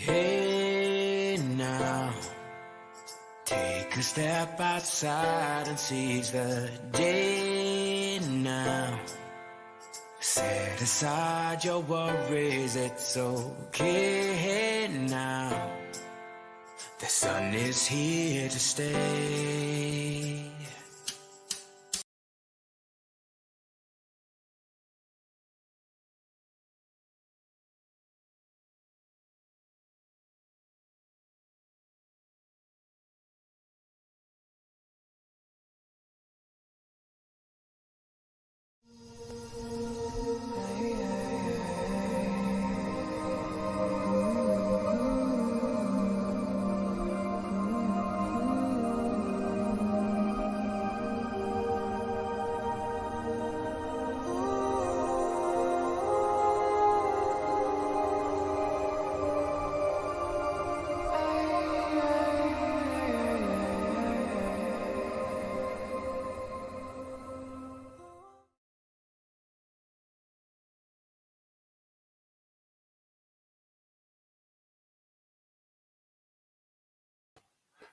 Hey now, take a step outside and seize the day now. Set aside your worries, it's okay now. The sun is here to stay.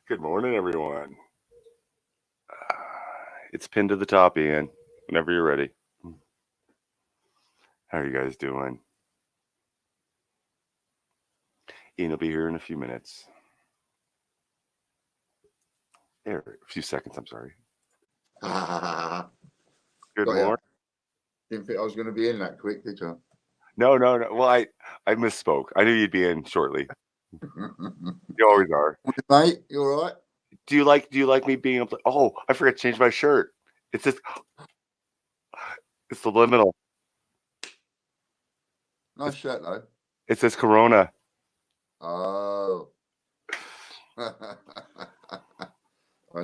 Good morning, everyone. It's pinned to the top, Ian, whenever you're ready. How are you guys doing? Ian will be here in a few minutes. There, a few seconds, I'm sorry. Good morning. Didn't think I was going to be in that quick, did you? No. Well, I misspoke. I knew you'd be in shortly. You always are. Mate, you all right? Do you like me being able to... Oh, I forgot to change my shirt. It's the liminal. Nice shirt, though. It says Corona. Oh. I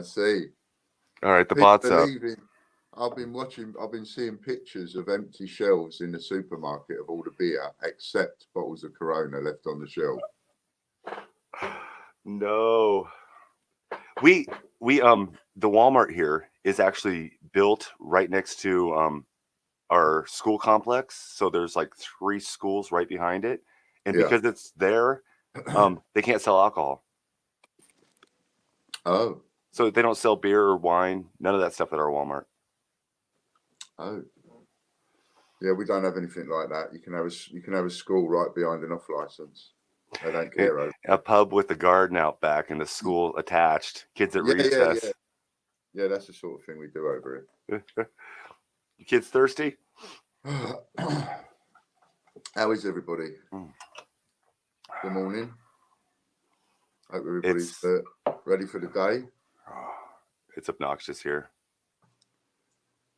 see. All right, the bot's up. I've been seeing pictures of empty shelves in the supermarket of all the beer, except bottles of Corona left on the shelf. No. We the Walmart here is actually built right next to our school complex. So there's like 3 schools right behind it. And because it's there, they can't sell alcohol. Oh. So they don't sell beer or wine, none of that stuff at our Walmart. Oh. Yeah, we don't have anything like that. You can have a school right behind an off license. They don't care. A pub with a garden out back and the school attached. Kids at recess. Yeah, that's the sort of thing we do over here. You kids thirsty? How is everybody? Good morning. Hope everybody's ready for the day. It's obnoxious here.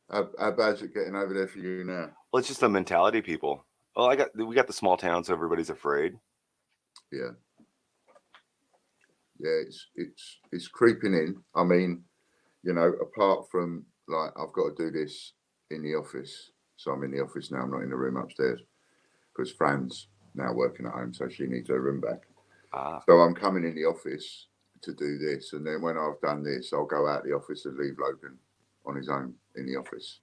How bad is it getting over there for you now? Well, it's just the mentality, people. Well, we got the small town, so everybody's afraid. Yeah. Yeah, it's creeping in. I mean, you know, apart from like I've got to do this in the office. So I'm in the office now. I'm not in the room upstairs because Fran's now working at home, so she needs her room back. So I'm coming in the office to do this, and then when I've done this, I'll go out the office and leave Logan on his own in the office.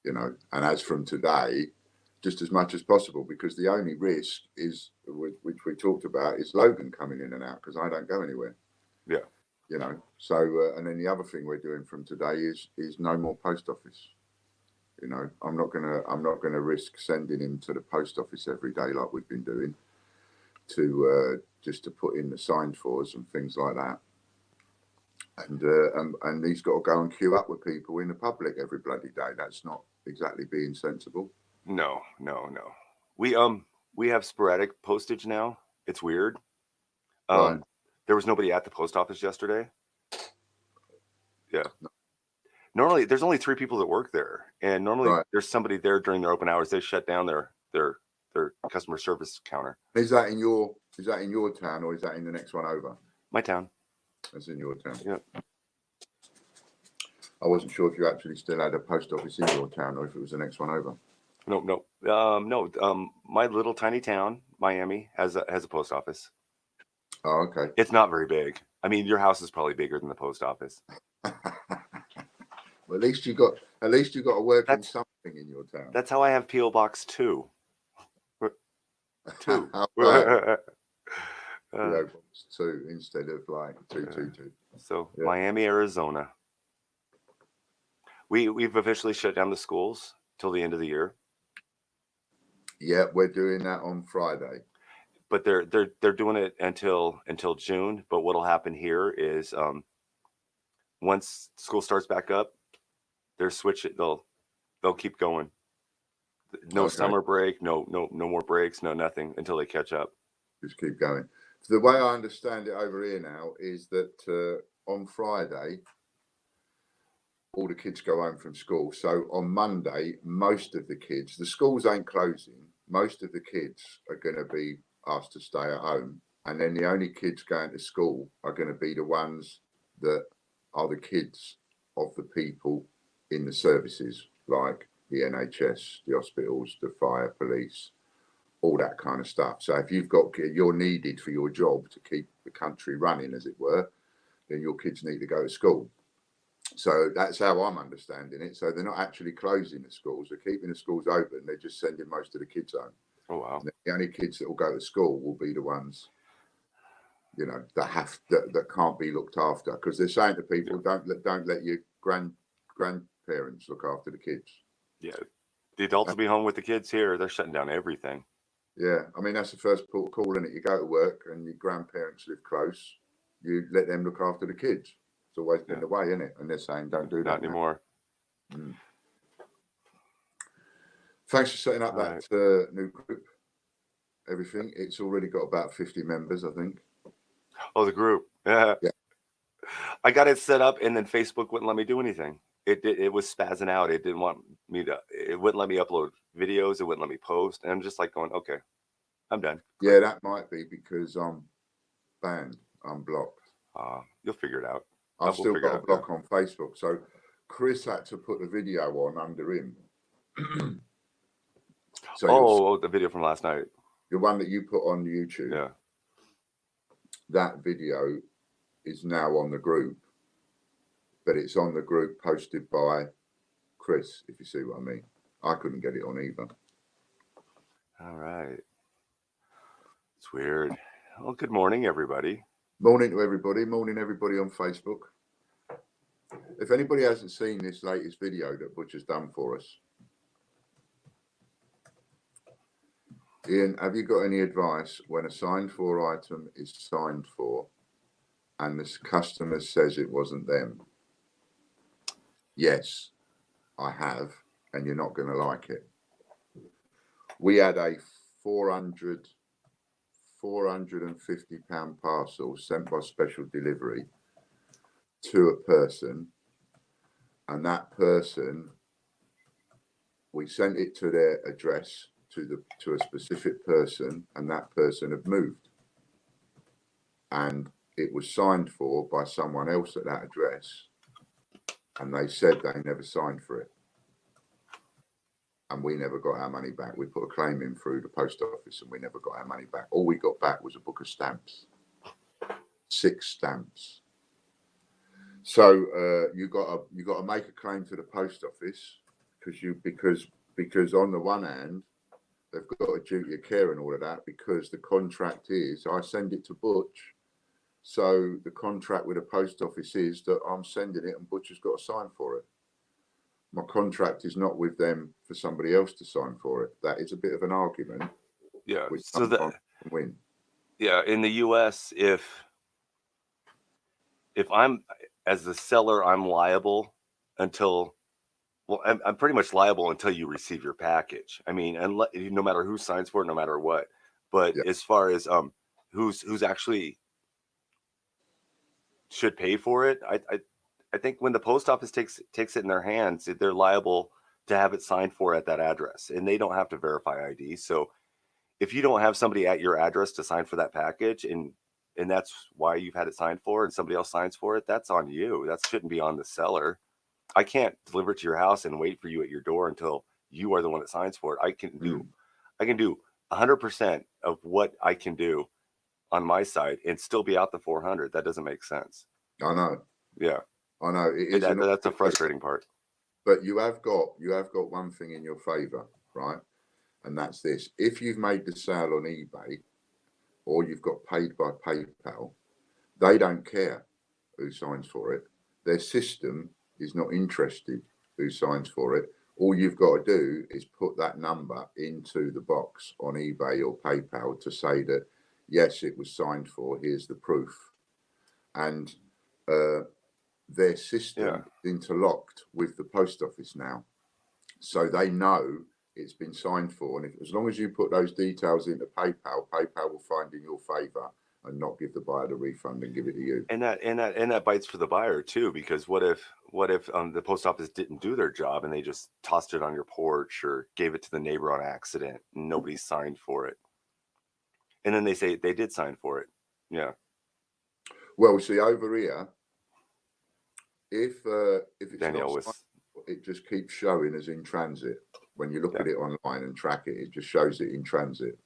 You know, and as from today, just as much as possible, because the only risk is, which we talked about, is Logan coming in and out because I don't go anywhere. Yeah. You know, so and then the other thing we're doing from today is no more post office. You know, I'm not gonna risk sending him to the post office every day like we've been doing to just to put in the signs for us and things like that. And he's got to go and queue up with people in the public every bloody day. That's not exactly being sensible. No. We have sporadic postage now. It's weird. Right. There was nobody at the post office yesterday. Yeah. Normally, there's only 3 people that work there, and normally there's somebody there during their open hours. They shut down their customer service counter. Is that in your town, or is that in the next one over? My town. That's in your town. Yeah. I wasn't sure if you actually still had a post office in your town, or if it was the next one over. No. My little tiny town, Miami, has a post office. Oh, okay. It's not very big. I mean, your house is probably bigger than the post office. Well, at least you got to work in something in your town. That's how I have P.O. Box 2. 2. 2 instead of like 222. So Yeah. Miami, Arizona. We've officially shut down the schools till the end of the year. Yeah, we're doing that on Friday. But they're doing it until June. But what'll happen here is once school starts back up, they're switching. They'll keep going. No summer break, no more breaks, no nothing until they catch up. Just keep going. So the way I understand it over here now is that on Friday, all the kids go home from school. So on Monday, most of the kids, the schools ain't closing. Most of the kids are going to be asked to stay at home. And then the only kids going to school are going to be the ones that are the kids of the people in the services, like the NHS, the hospitals, the fire, police, all that kind of stuff. So if you're needed for your job to keep the country running, as it were, then your kids need to go to school. So that's how I'm understanding it. So they're not actually closing the schools; they're keeping the schools open. They're just sending most of the kids home. Oh wow! And the only kids that will go to school will be the ones, that can't be looked after, because they're saying to people, don't let your grandparents look after the kids. Yeah, the adults will be home with the kids here. They're shutting down everything. Yeah, I mean that's the first port of call, isn't it? You go to work and your grandparents live close, you let them look after the kids. It's always been the way, isn't it? And they're saying don't do that. Not anymore. Thanks for setting up All that new group. Everything. It's already got about 50 members, I think. Oh, the group. Yeah. I got it set up, and then Facebook wouldn't let me do anything. It was spazzing out. It didn't want me to. It wouldn't let me upload videos. It wouldn't let me post. And I'm just like going, okay, I'm done. Yeah, that might be because I'm banned. I'm blocked. You'll figure it out. I've still got a block on Facebook. So Chris had to put the video on under him. So the video from last night. The one that you put on YouTube. Yeah. That video is now on the group, but it's on the group posted by Chris, if you see what I mean. I couldn't get it on either. All right. It's weird. Well, good morning, everybody. Morning to everybody. Morning, everybody on Facebook. If anybody hasn't seen this latest video that Butcher's done for us, Ian, have you got any advice when a signed for item is signed for and the customer says it wasn't them? Yes, I have, and you're not going to like it. We had a £450 parcel sent by special delivery to a person, and that person, we sent it to their address, to a specific person, and that person had moved, and it was signed for by someone else at that address, and they said they never signed for it, and we never got our money back. We put a claim in through the post office and we never got our money back. All we got back was a book of stamps, 6 stamps. So you got to make a claim to the post office because on the one hand they've got a duty of care and all of that, because the contract is I send it to Butch, so the contract with the post office is that I'm sending it and Butcher's got to sign for it. My contract is not with them for somebody else to sign for it. That is a bit of an argument. Yeah. So that win. Yeah, in the US, if I'm as the seller, I'm liable until, well, I'm pretty much liable until you receive your package. I mean, no matter who signs for it, no matter what. But as far as who's actually should pay for it, I think when the post office takes it in their hands, they're liable to have it signed for at that address, and they don't have to verify ID. So if you don't have somebody at your address to sign for that package, and that's why you've had it signed for, and somebody else signs for it, that's on you. That shouldn't be on the seller. I can't deliver it to your house and wait for you at your door until you are the one that signs for it. I can do 100% of what I can do on my side and still be out the 400. That doesn't make sense. I know. Yeah, I know. It is that's a frustrating part. But you have got one thing in your favour, right? And that's this: if you've made the sale on eBay, or you've got paid by PayPal, they don't care who signs for it. Their system is not interested who signs for it. All you've got to do is put that number into the box on eBay or PayPal to say that, yes, it was signed for, here's the proof. And their system is interlocked with the post office now. So they know it's been signed for. And as long as you put those details into PayPal, PayPal will find in your favor and not give the buyer the refund and give it to you. And that bites for the buyer too, because what if the post office didn't do their job and they just tossed it on your porch or gave it to the neighbor on accident and nobody signed for it, and then they say they did sign for it? Yeah. Well, see, over here, if it's Danielle not was. it just keeps showing as in transit. When you look at it online and track it, it just shows it in transit.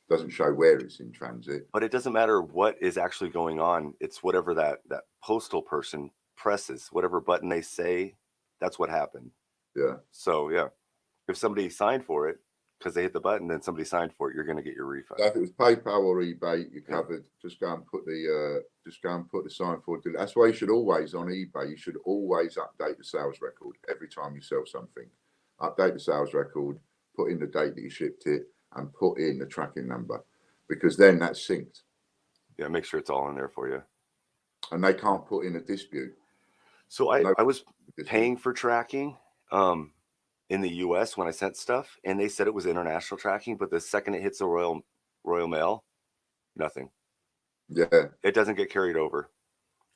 Doesn't show where it's in transit. But it doesn't matter what is actually going on. It's whatever that postal person presses, whatever button they say, that's what happened. Yeah. So yeah, if somebody signed for it because they hit the button, then somebody signed for it, you're going to get your refund. So if it was PayPal or eBay, you're covered. Just go and put the sign for it. That's why you should always, on eBay, you should always update the sales record every time you sell something. Update the sales record, put in the date that you shipped it, and put in the tracking number, because then that's synced. Yeah, make sure it's all in there for you. And they can't put in a dispute. So I was paying for tracking in the US when I sent stuff, and they said it was international tracking, but the second it hits the Royal Mail, nothing. Yeah. It doesn't get carried over.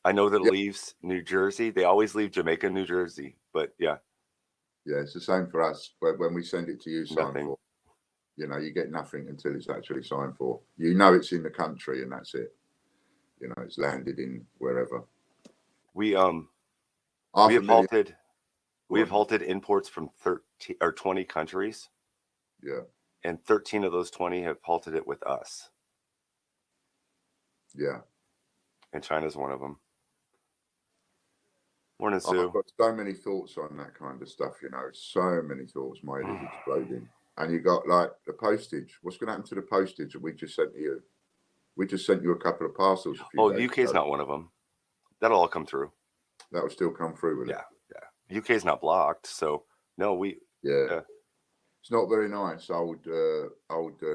I know that it leaves New Jersey. They always leave Jamaica, New Jersey, but yeah. Yeah, it's the same for us. When we send it to you, signed Nothing. for, you get nothing until it's actually signed for. You know it's in the country, and that's it. It's landed in wherever. We have halted imports from 13 or 20 countries. Yeah. And 13 of those 20 have halted it with us. Yeah. And China's one of them. Morning, Sue. I've got so many thoughts on that kind of stuff, so many thoughts. My head is exploding. And you got like the postage. What's going to happen to the postage that we just sent to you? We just sent you a couple of parcels a few days UK's ago. not one of them. That'll all come through. That will still come through with it. Yeah. UK's not blocked, so no, It's not very nice. Old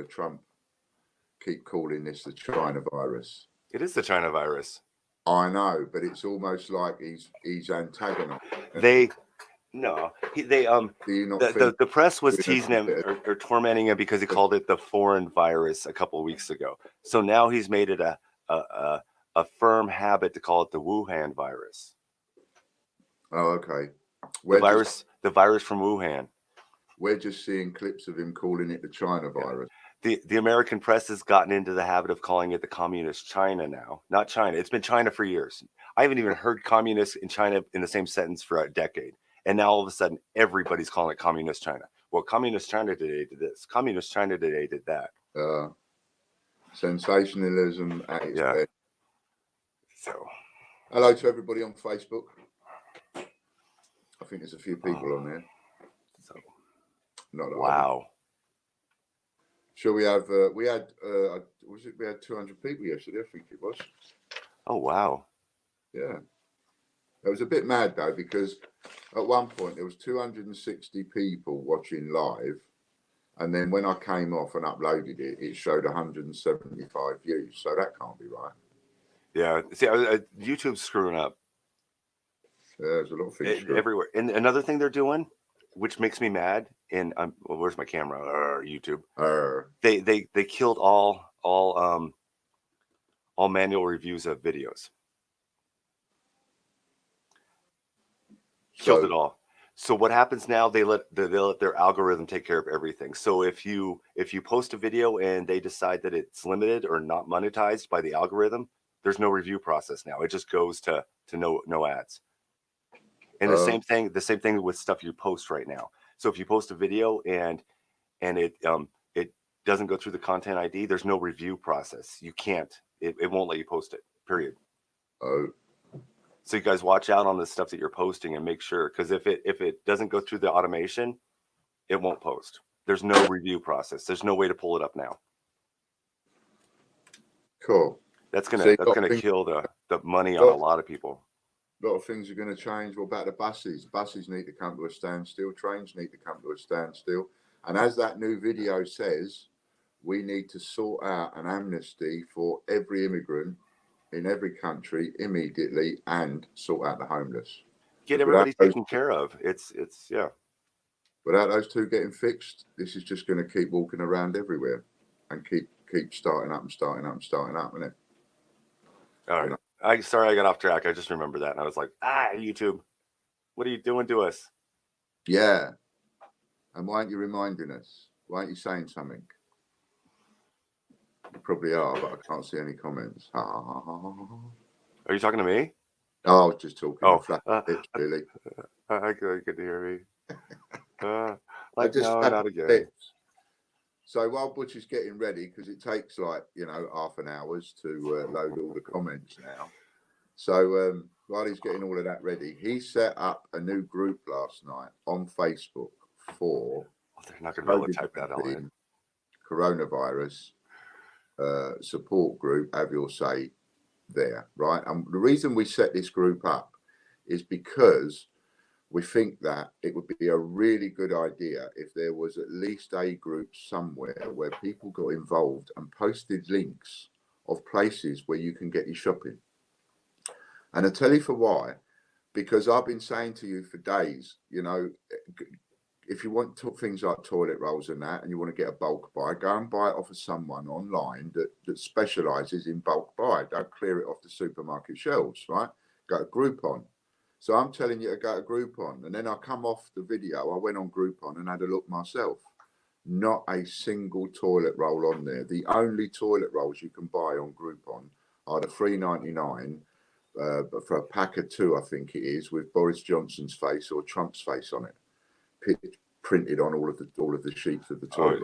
Trump keep calling this the China virus. It is the China virus. I know, but it's almost like he's antagonizing. The press was teasing him or tormenting him because he called it the foreign virus a couple of weeks ago. So now he's made it a firm habit to call it the Wuhan virus. Oh, okay. The virus from Wuhan. We're just seeing clips of him calling it the China virus. The American press has gotten into the habit of calling it the communist China now. Not China. It's been China for years. I haven't even heard communist in China in the same sentence for a decade. And now all of a sudden, everybody's calling it communist China. Well, communist China today did this. Communist China today did that. Sensationalism at its best. So, hello to everybody on Facebook. I think there's a few people on there. So, not that wow. Shall we have? We had 200 people yesterday. I think it was. Oh wow. Yeah. It was a bit mad though, because at one point there was 260 people watching live, and then when I came off and uploaded it, it showed 175 views. So that can't be right. Yeah. See, YouTube's screwing up. There's a lot of things everywhere. And another thing they're doing, which makes me mad, and where's my camera? YouTube. They killed all manual reviews of videos. Killed it all. So what happens now? They let their algorithm take care of everything. So if you post a video and they decide that it's limited or not monetized by the algorithm, there's no review process now. It just goes to no ads. And the same thing with stuff you post right now. So if you post a video and it doesn't go through the content ID, there's no review process. You can't. It won't let you post it. Period. Oh. So you guys watch out on the stuff that you're posting and make sure, because if it doesn't go through the automation, it won't post. There's no review process. There's no way to pull it up now. Cool. That's See, gonna kill the money on a lot of people. A lot of things are going to change. What about the buses? Buses need to come to a standstill. Trains need to come to a standstill. And as that new video says, we need to sort out an amnesty for every immigrant in every country immediately and sort out the homeless. Get everybody taken care of. It's yeah. Without those two getting fixed, this is just going to keep walking around everywhere and keep starting up, isn't it? All right. Sorry I got off track. I just remembered that and I was like, YouTube, what are you doing to us? Yeah. And why aren't you reminding us? Why aren't you saying something? You probably are, but I can't see any comments. Are you talking to me? Oh, I was just talking. Oh, lips, really. Good to hear me. I just not again. lips. So while Butch is getting ready, because it takes like half an hour to load all the comments now. So while he's getting all of that ready, he set up a new group last night on Facebook for. They're not going to be able to type that all in. Coronavirus support group, have your say there, right? And the reason we set this group up is because we think that it would be a really good idea if there was at least a group somewhere where people got involved and posted links of places where you can get your shopping. And I'll tell you for why, because I've been saying to you for days, if you want things like toilet rolls and that, and you want to get a bulk buy, go and buy it off of someone online that specialises in bulk buy. Don't clear it off the supermarket shelves, right? Go to Groupon. So I'm telling you to go to Groupon. And then I come off the video, I went on Groupon and had a look myself. Not a single toilet roll on there. The only toilet rolls you can buy on Groupon are the $3.99, but for a pack of 2, I think it is, with Boris Johnson's face or Trump's face on it. Printed on all of the sheets of the toilet.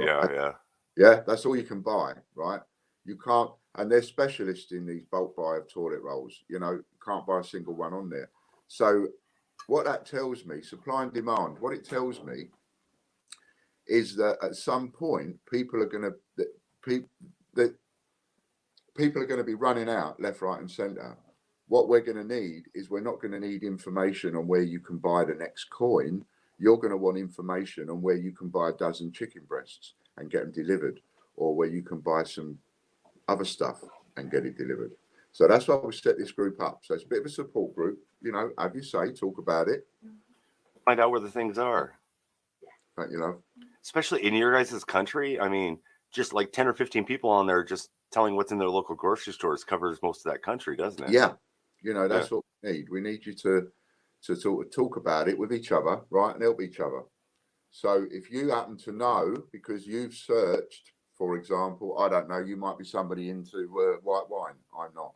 Yeah, that's all you can buy, right? You can't, and they're specialists in these bulk buy of toilet rolls. You can't buy a single one on there. So what that tells me, supply and demand, what it tells me is that at some point people are going to be running out left, right, and centre. What we're going to need is, we're not going to need information on where you can buy the next coin. You're going to want information on where you can buy a dozen chicken breasts and get them delivered, or where you can buy some other stuff and get it delivered. So that's why we set this group up. So it's a bit of a support group, have you say, talk about it. Find out where the things are. Don't especially in your guys' country. I mean, just like 10 or 15 people on there just telling what's in their local grocery stores covers most of that country, doesn't it? Yeah. That's what we need. We need you to talk about it with each other, right, and help each other. So if you happen to know, because you've searched, for example, I don't know, you might be somebody into white wine. I'm not.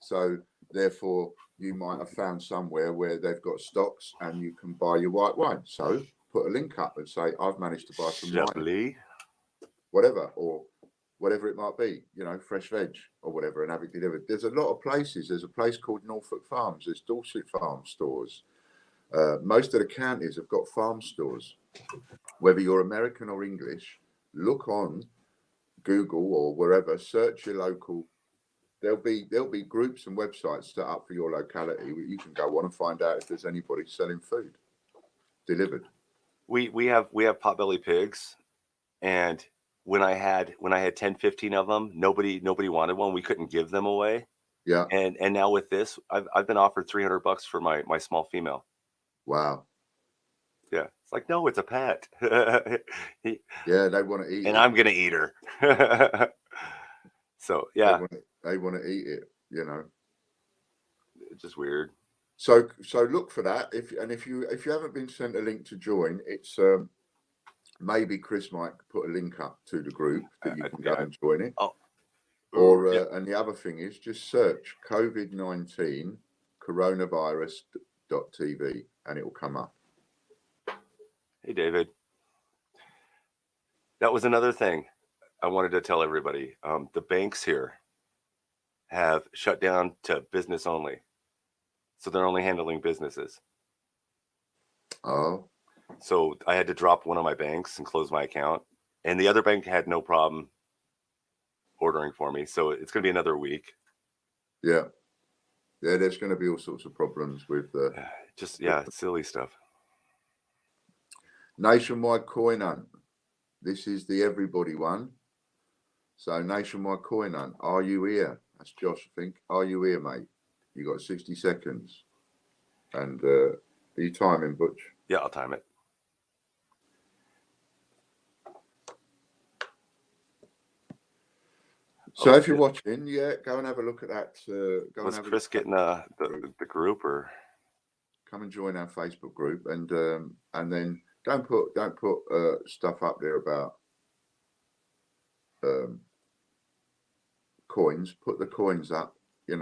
So therefore, you might have found somewhere where they've got stocks and you can buy your white wine. So put a link up and say, I've managed to buy some wine, whatever, or whatever it might be, fresh veg or whatever, and have it delivered. There's a lot of places. There's a place called Norfolk Farms. There's Dorset Farm stores. Most of the counties have got farm stores. Whether you're American or English, look on Google or wherever, search your local. There'll be groups and websites set up for your locality where you can go on and find out if there's anybody selling food delivered. We have Potbelly Pigs, and when I had 10, 15 of them, nobody wanted one. We couldn't give them away. Yeah. And now with this, I've been offered $300 for my small female. Wow. Yeah. It's like, no, it's a pet. Yeah, they want to eat and it. I'm gonna eat her. So yeah. They want to eat it, It's just weird. So look for that. If you haven't been sent a link to join, it's maybe Chris might put a link up to the group that you can go and join it. Oh. Or and the other thing is, just search COVID-19 coronavirus.tv and it will come up. Hey David. That was another thing I wanted to tell everybody. The banks here have shut down to business only. So they're only handling businesses. Oh. So I had to drop one of my banks and close my account. And the other bank had no problem ordering for me. So it's going to be another week. Yeah. Yeah, there's going to be all sorts of problems with the silly stuff. Nationwide coin hunt. This is the everybody one. So nationwide coin hunt. Are you here? That's Josh, I think. Are you here, mate? You got 60 seconds. And are you timing, Butch? Yeah, I'll time it. So if you're watching, go and have a look at that. Was Chris getting the group, or come and join our Facebook group, and then don't put stuff up there about coins. Put the coins up, in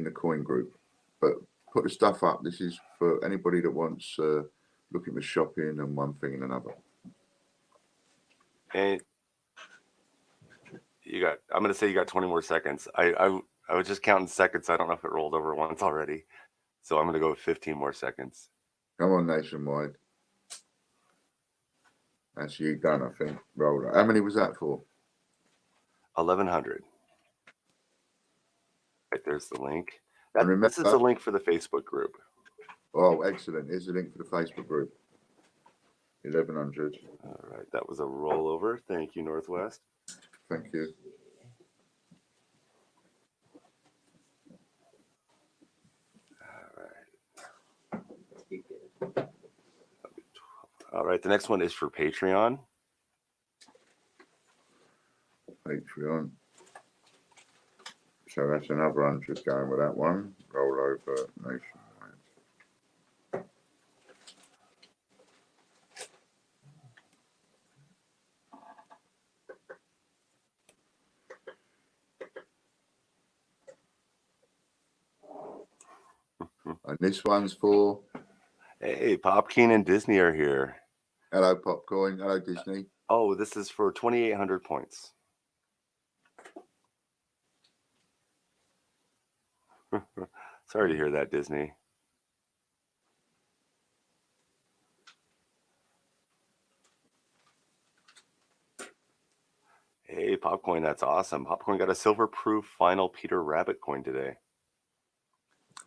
the coin group, but put the stuff up. This is for anybody that wants looking for shopping and one thing and another. And I'm going to say you got 20 more seconds. I was just counting seconds. I don't know if it rolled over once already. So I'm going to go with 15 more seconds. Come on, Nationwide. That's you done, I think. Roll. How many was that for? 1,100. Right, there's the link. And remember, this is the link for the Facebook group. Oh, excellent. Here's the link for the Facebook group. 1,100. All right, that was a rollover. Thank you, Northwest. Thank you. All right, the next one is for Patreon. Patreon. So that's another 100 going with that one. Roll over Nationwide. And this one's for... Hey, Popkeen and Disney are here. Hello, Popcorn. Hello, Disney. Oh, this is for 2,800 points. Sorry to hear that, Disney. Hey, Popcoin, that's awesome. Popcoin got a silver-proof final Peter Rabbit coin today.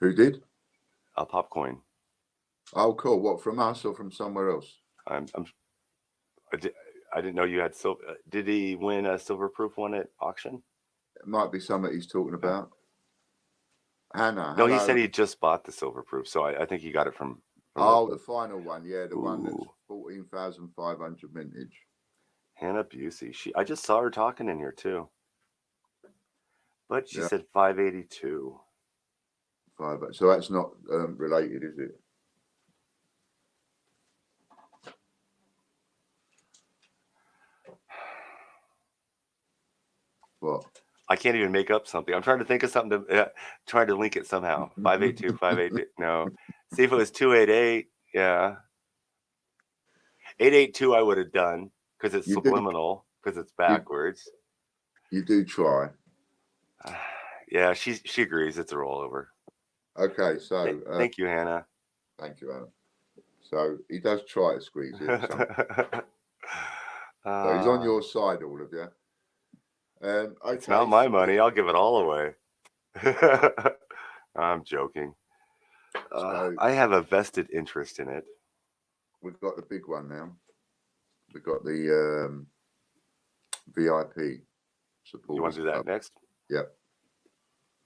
Who did? Popcoin. Oh, cool. What, from us or from somewhere else? I didn't know you had silver. Did he win a silver-proof one at auction? It might be something he's talking about. Hannah. No, hello. he said he just bought the silver-proof, so I think he got it from the final one. Yeah, the one that's Ooh. 14,500 mintage. Hannah Busey. I just saw her talking in here too. But she said 582. So that's not related, is it? What? I can't even make up something. I'm trying to think of something to try to link it somehow. 582, 582. No. See if it was 288. Yeah. 882 I would have done because it's subliminal, because it's backwards. You do try. Yeah, she agrees. It's a rollover. Okay, so thank you, Hannah. Thank you, Hannah. So he does try to squeeze it. So he's on your side, all of you. Okay, it's not my money. I'll give it all away. I'm joking. I have a vested interest in it. We've got the big one now. We've got the VIP support. You want to do that next? Yep.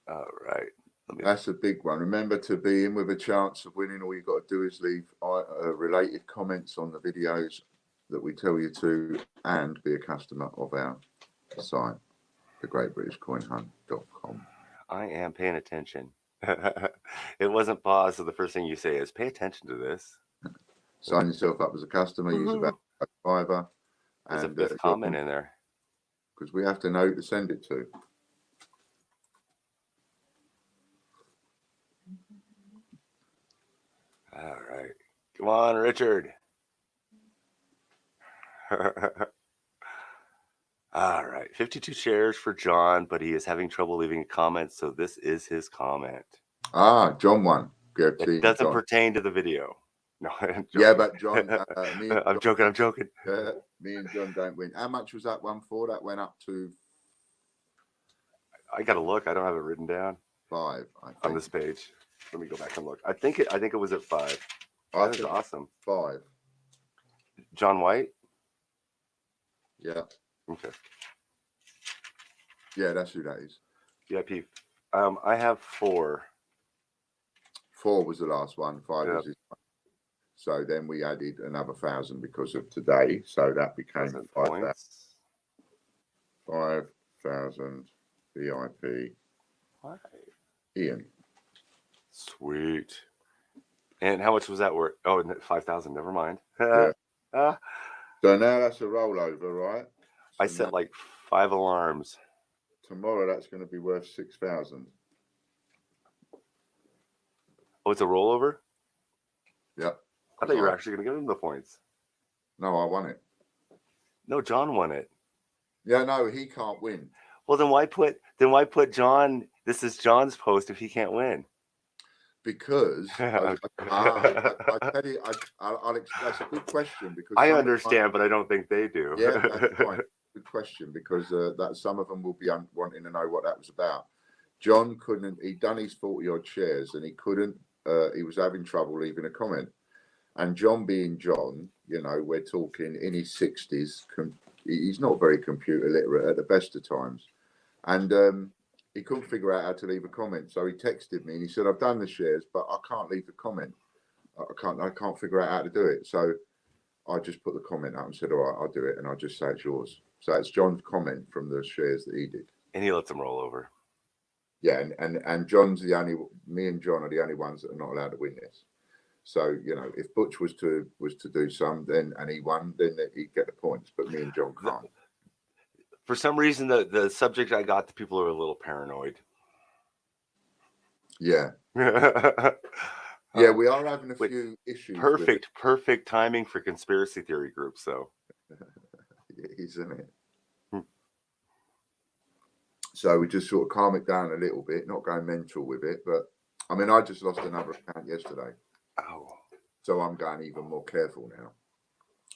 All right. That's a big one. Remember, to be in with a chance of winning, all you got to do is leave related comments on the videos that we tell you to, and be a customer of our site, thegreatbritishcoinhunt.com. I am paying attention. It wasn't pause, so the first thing you say is pay attention to this. Sign yourself up as a customer, use about $5. There's a fifth comment in there. Because we have to know who to send it to. All right. Come on, Richard. All right. 52 shares for John, but he is having trouble leaving a comment, so this is his comment. John won. It doesn't pertain to the video. No, yeah, but John, I'm joking. Me and John don't win. How much was that one for? That went up to I gotta look. I don't have it written down 5, I think. on this page. Let me go back and look. I think it was at 5. I That is think awesome. 5. John White. Yeah. Okay. Yeah, that's who that is. VIP. I have 4. 4 was the last one. 5 Yep. was his. So then we added another 1,000 because of today. So that became 5,000. Points. 5,000 VIP. Hi. Ian. Sweet. And how much was that worth? Oh, 5,000. Never mind. Yeah. Ah, So now that's a rollover, right? So I set like 5 alarms. tomorrow that's going to be worth 6,000. Oh, it's a rollover? Yep. I thought you were actually going to give him the points. No, I won it. No, John won it. Yeah, no, he can't win. Well, then why put John? This is John's post if he can't win. Because I tell you, that's a good question. Because I understand, but I don't think they do. Yeah, that's fine. Good question, because that some of them will be wanting to know what that was about. John couldn't. He'd done his 40-odd shares, and he couldn't. He was having trouble leaving a comment. And John, being John, you know, we're talking in his 60s. He's not very computer literate at the best of times, and he couldn't figure out how to leave a comment. So he texted me and he said, "I've done the shares, but I can't leave the comment. I can't figure out how to do it." So I just put the comment out and said, "All right, I'll do it," and I'll just say it's yours. So it's John's comment from the shares that he did. And he lets them roll over. Yeah, and John's the only. Me and John are the only ones that are not allowed to win this. So you know, if Butch was to do some, then and he won, then he'd get the points. But me and John can't. For some reason, the subject I got, the people are a little paranoid. Yeah. Yeah, we are having a few issues. Perfect timing for conspiracy theory groups, though. Isn't it? So we just sort of calm it down a little bit, not going mental with it. But I mean, I just lost another account yesterday. Oh. So I'm going even more careful now.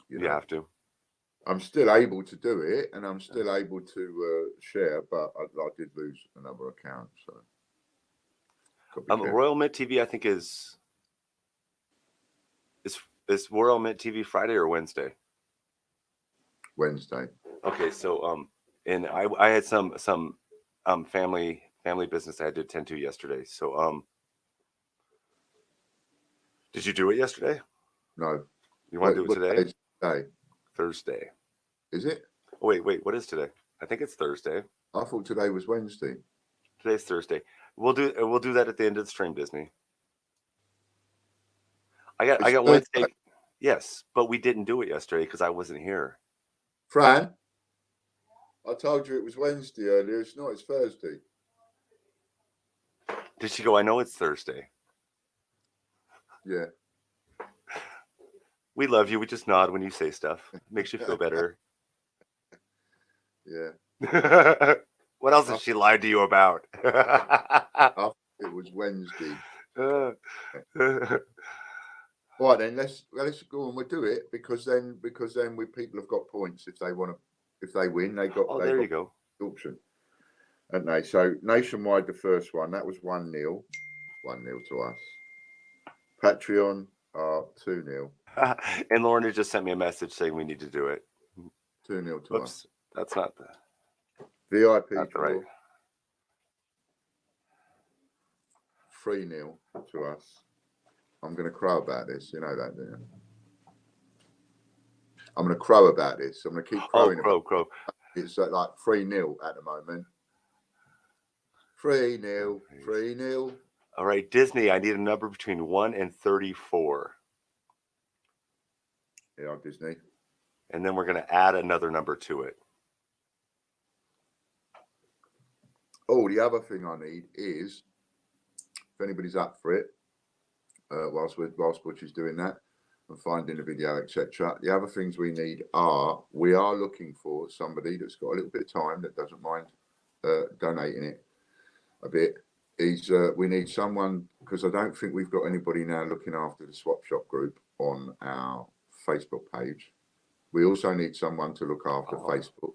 You have to. I'm still able to do it, and I'm still able to share, but I did lose another account. So Royal Mint TV, I think is Royal Mint TV Friday or Wednesday? Wednesday. Okay, so and I had some family business I had to attend to yesterday. So did you do it yesterday? No. You want to do it today? Today? Thursday. Is it? Oh, wait. What is today? I think it's Thursday. I thought today was Wednesday. Today's Thursday. We'll do that at the end of the stream, Disney. I got Wednesday. Yes, but we didn't do it yesterday because I wasn't here. Fran, I told you it was Wednesday earlier. It's not. It's Thursday. Did she go? I know it's Thursday. Yeah. We love you. We just nod when you say stuff. Makes you feel better. Yeah. What else has she lied to you about? It was Wednesday. All right, then let's go and we'll do it because then we people have got points if they want to, if they win they got. Oh, there you go. Auction, and they so nationwide the first one that was 1-0 to us. Patreon 2-0. And Lorna just sent me a message saying we need to do it. 2-0 to us. That's not the VIP. Not the right. 3-0 to us. I'm going to crow about this. You know that, do you? I'm going to crow about this. I'm going to keep crowing. Crow. It's like 3-0 at the moment. 3-0. All right, Disney, I need a number between 1 and 34. Yeah, Disney. And then we're going to add another number to it. Oh, the other thing I need is, if anybody's up for it, whilst Butch is doing that and finding the video, etc. The other things we need are, we are looking for somebody that's got a little bit of time that doesn't mind donating it a bit. We need someone, because I don't think we've got anybody now looking after the Swap Shop group on our Facebook page. We also need someone to look after Facebook,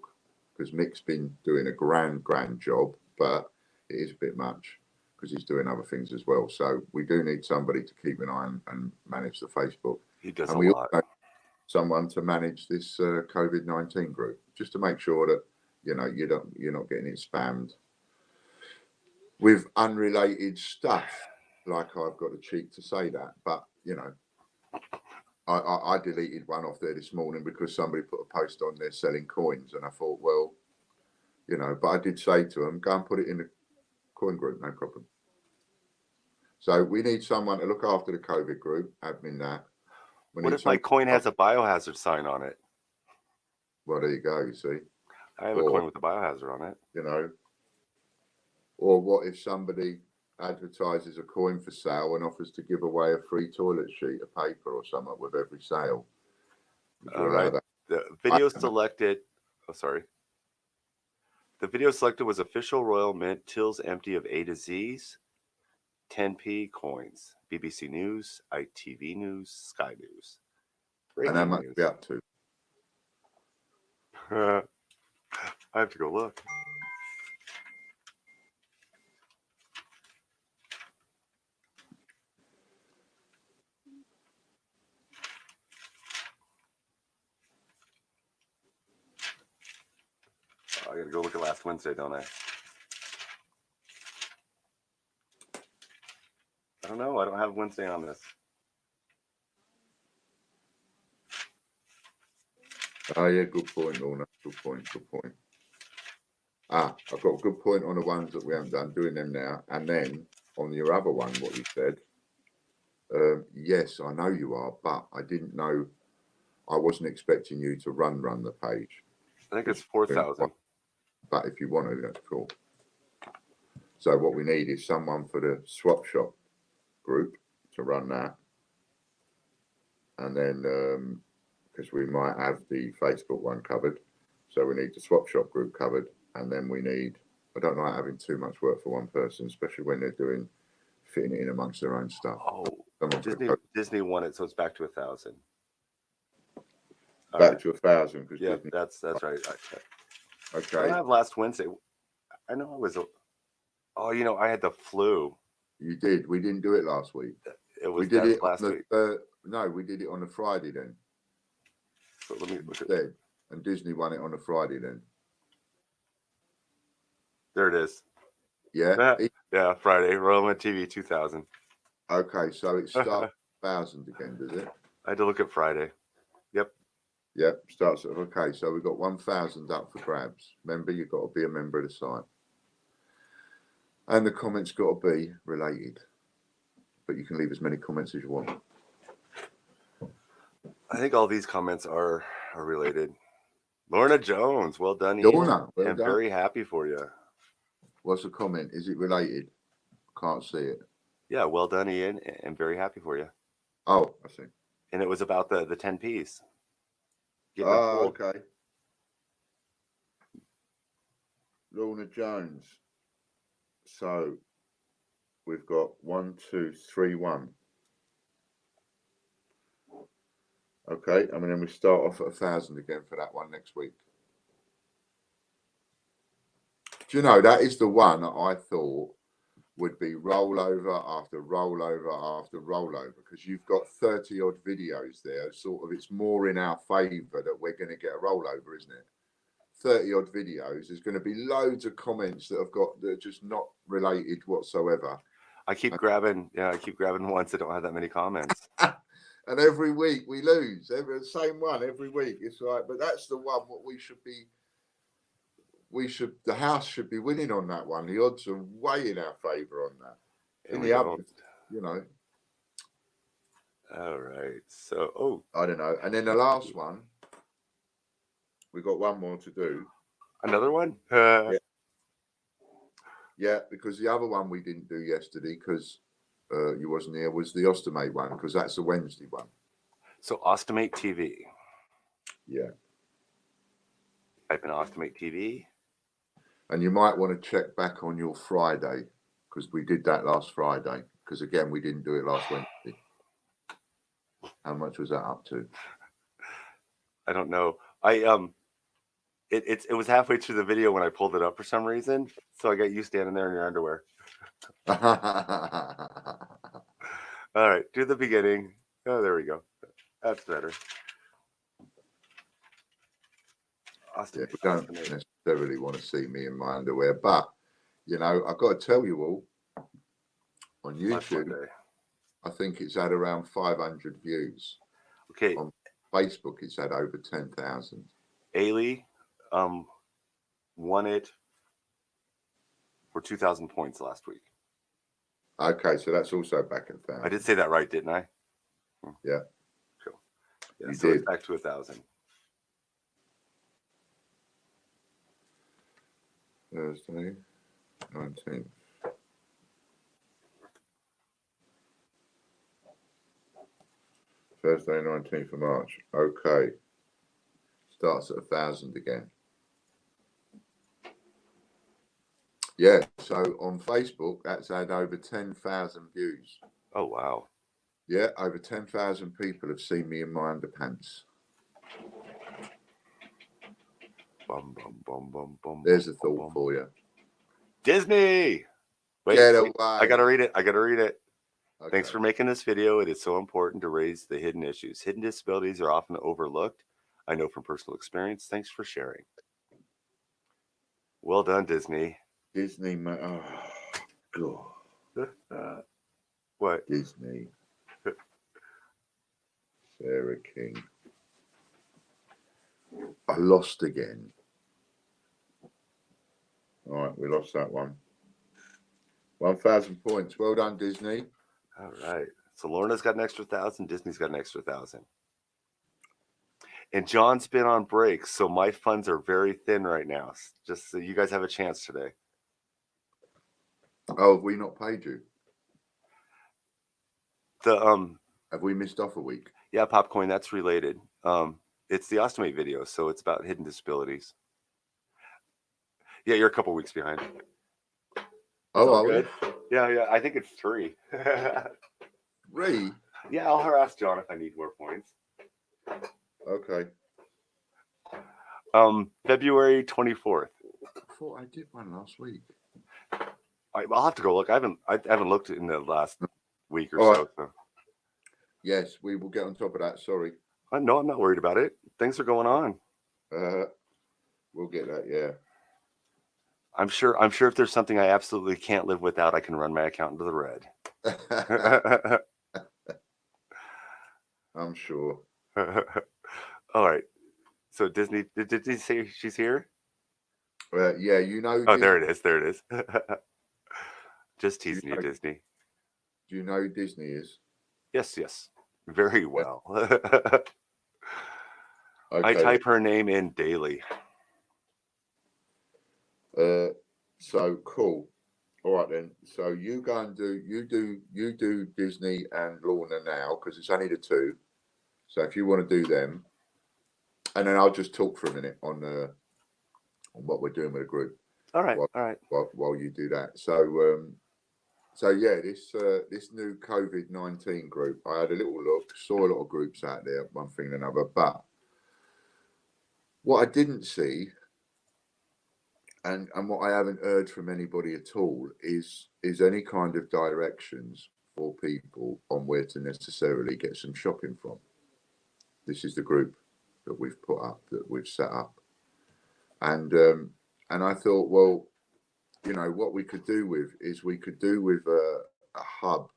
because Mick's been doing a grand job. but it is a bit much because he's doing other things as well. So we do need somebody to keep an eye on and manage the Facebook. He does and a we lot. also someone to manage this COVID-19 group, just to make sure that you're not getting it spammed with unrelated stuff. Like I've got the cheek to say that, but I deleted one off there this morning because somebody put a post on there selling coins, and I thought, well, but I did say to them, go and put it in the coin group, no problem. So we need someone to look after the COVID group, admin that. What if my coin has a biohazard sign on it? Well, there you go, you see. I have a coin with a biohazard on it. Or what if somebody advertises a coin for sale and offers to give away a free toilet sheet of paper or something with every sale? All right. The video selected. Oh, sorry. The video selected was official Royal Mint tills empty of A to Z's, 10p coins, BBC News, ITV News, Sky News. And how much are we up to? I have to go look. I gotta go look at last Wednesday, don't I? I don't know. I don't have Wednesday on this. Oh, yeah, good point, Lorna. Good point. I've got a good point on the ones that we haven't done, doing them now. And then on your other one, what you said, yes, I know you are, but I didn't know, I wasn't expecting you to run the page. I think it's 4,000. But if you want to, that's cool. So what we need is someone for the swap shop group to run that. And then, because we might have the Facebook one covered. So we need the swap shop group covered. And then we need, I don't like having too much work for one person, especially when they're fitting it in amongst their own stuff. Oh, Disney won it, so it's back to 1,000. Back to 1,000. Yeah, that's right. Okay. I don't have last Wednesday. I know I was. I had the flu. You did. We didn't do it last week. We did it last week. No, we did it on a Friday then. So let me look at that. And Disney won it on a Friday then. There it is. Yeah. Yeah, Friday. Royal TV 2000. Okay, so it starts 1,000 again, does it? I had to look at Friday. Yep, starts at, okay, so we've got 1,000 up for grabs. Remember, you've got to be a member of the site. And the comments got to be related. But you can leave as many comments as you want. I think all these comments are related. Lorna Jones, well done, Ian. Lorna, well I'm done. very happy for you. What's the comment? Is it related? Can't see it. Yeah, well done, Ian. I'm very happy for you. Oh, I see. And it was about the 10p's. Oh, okay. Lorna Jones. So we've got 1, 2, 3, 1. Okay, and then we start off at 1,000 again for that one next week. Do you know, that is the one that I thought would be rollover after rollover after rollover, because you've got 30 odd videos there. Sort of, it's more in our favour that we're going to get a rollover, isn't it? 30 odd videos. There's going to be loads of comments that are just not related whatsoever. I keep grabbing ones that don't have that many comments. And every week we lose. The same one every week. It's like, but that's the one what the house should be winning on that one. The odds are way in our favour on that. In the other, All right. So, I don't know. And then the last one, we got one more to do. Another one? Yeah, because the other one we didn't do yesterday because you wasn't here was the Ostomate one, because that's the Wednesday one. So Ostomate TV. Yeah. Type in Ostomate TV. And you might want to check back on your Friday, because we did that last Friday. Because again, we didn't do it last Wednesday. How much was that up to? I don't know. it was halfway through the video when I pulled it up for some reason, so I got you standing there in your underwear. All right, do the beginning. Oh, there we go. That's better. Austin, Yeah, we don't necessarily want to see me in my underwear, but you know, I've got to tell you all, on YouTube, I think it's had around 500 views. Okay. On Facebook, it's had over 10,000. Ailey won it for 2,000 points last week. Okay, so that's also back at 1,000. I did say that right, didn't I? Yeah. Cool. Yeah, you so did. It's back to 1,000. Thursday, 19th. Thursday, 19th of March. Okay. Starts at 1,000 again. Yeah, so on Facebook, that's had over 10,000 views. Oh, wow. Yeah, over 10,000 people have seen me in my underpants. Bum, bum, bum, bum, bum. There's a thought for you. Disney! Wait, Get away. I gotta read it. Okay. Thanks for making this video. It is so important to raise the hidden issues. Hidden disabilities are often overlooked. I know from personal experience. Thanks for sharing. Well done, Disney. Disney, oh, God. What? Disney. Sarah King. I lost again. All right, we lost that one. 1,000 points. Well done, Disney. All right. So Lorna's got an extra 1,000. Disney's got an extra 1,000. And John's been on break, so my funds are very thin right now. Just so you guys have a chance today. Oh, have we not paid you? Have we missed off a week? Yeah, Popcoin, that's related. It's the Ostomate video, so it's about hidden disabilities. Yeah, you're a couple weeks behind. Oh, are good. Yeah, I think it's 3. 3? Yeah, I'll harass John if I need more points. Okay. February 24th. I thought I did one last week. I'll have to go look. I haven't looked in the last week or so. Yes, we will get on top of that. Sorry. No, I'm not worried about it. Things are going on. We'll get that. Yeah. I'm sure if there's something I absolutely can't live without, I can run my account into the red. I'm sure. All right. So Disney, did he say she's here? Yeah, you know. Oh, there it is. Just teasing you, Disney. Do you know who Disney is? Yes. Very well. Okay. I type her name in daily. So cool. All right then. So you go and do Disney and Lorna now, because it's only the 2. So if you want to do them, and then I'll just talk for a minute on what we're doing with the group. All right. All right. While you do that. So yeah, this new COVID-19 group, I had a little look, saw a lot of groups out there, one thing and another, but what I didn't see, and what I haven't heard from anybody at all, is any kind of directions for people on where to necessarily get some shopping from. This is the group that we've put up, that we've set up, and I thought, well, you know, what we could do with a hub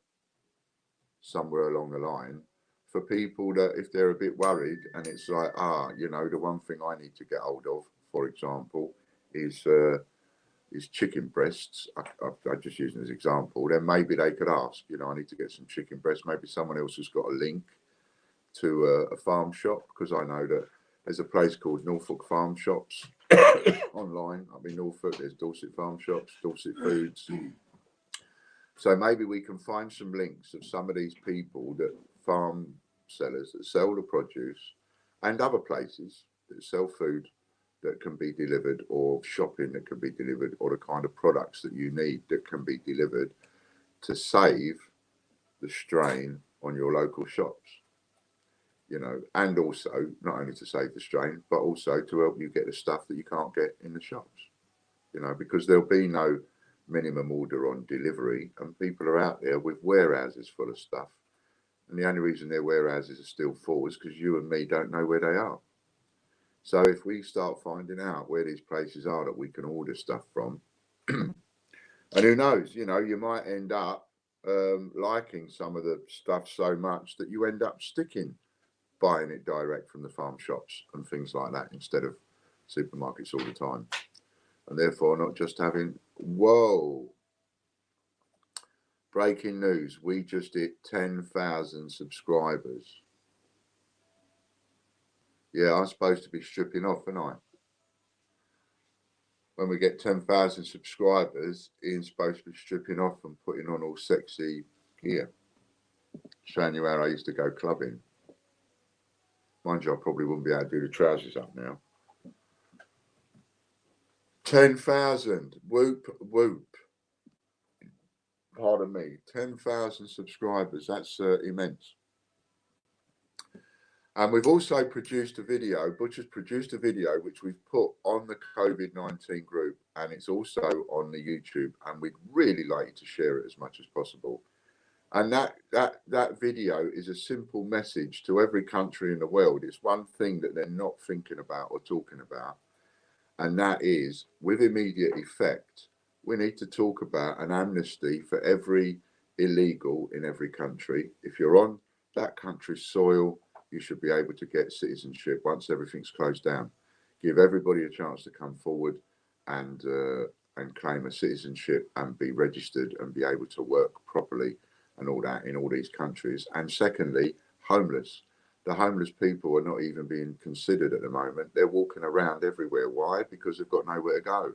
somewhere along the line for people that, if they're a bit worried, and it's like, you know, the one thing I need to get hold of, for example, is chicken breasts. I just using as an example. Then maybe they could ask, you know, I need to get some chicken breasts. Maybe someone else has got a link to a farm shop, because I know that there's a place called Norfolk Farm Shops online. Up in Norfolk, there's Dorset Farm Shops, Dorset Foods. So maybe we can find some links of some of these people, that farm sellers that sell the produce, and other places that sell food that can be delivered, or shopping that can be delivered, or the kind of products that you need that can be delivered, to save the strain on your local shops. you know, and also not only to save the strain, but also to help you get the stuff that you can't get in the shops, you know, because there'll be no minimum order on delivery, and people are out there with warehouses full of stuff. And the only reason their warehouses are still full is because you and me don't know where they are. So if we start finding out where these places are that we can order stuff from, and who knows, you know, you might end up liking some of the stuff so much that you end up sticking buying it direct from the farm shops and things like that instead of supermarkets all the time. And therefore not just having, whoa, breaking news, we just hit 10,000 subscribers. Yeah, I'm supposed to be stripping off, aren't I? When we get 10,000 subscribers, Ian's supposed to be stripping off and putting on all sexy gear, showing you how I used to go clubbing. Mind you, I probably wouldn't be able to do the trousers up now. 10,000, whoop, whoop. Pardon me, 10,000 subscribers, that's immense. And we've also produced a video, Butcher's produced a video, which we've put on the COVID-19 group, and it's also on the YouTube, and we'd really like you to share it as much as possible. And that video is a simple message to every country in the world. It's one thing that they're not thinking about or talking about, and that is, with immediate effect, we need to talk about an amnesty for every illegal in every country. If you're on that country's soil, you should be able to get citizenship once everything's closed down. Give everybody a chance to come forward and claim a citizenship and be registered and be able to work properly and all that in all these countries. And secondly, homeless. The homeless people are not even being considered at the moment. They're walking around everywhere. Why? Because they've got nowhere to go.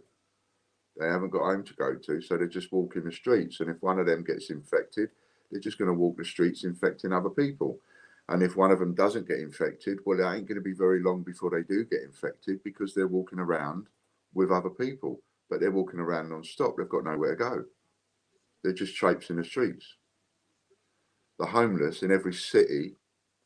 They haven't got home to go to, so they're just walking the streets. And if one of them gets infected, they're just going to walk the streets infecting other people. And if one of them doesn't get infected, well, it ain't going to be very long before they do get infected because they're walking around with other people. But they're walking around non-stop. They've got nowhere to go. They're just traipsing the streets. The homeless in every city,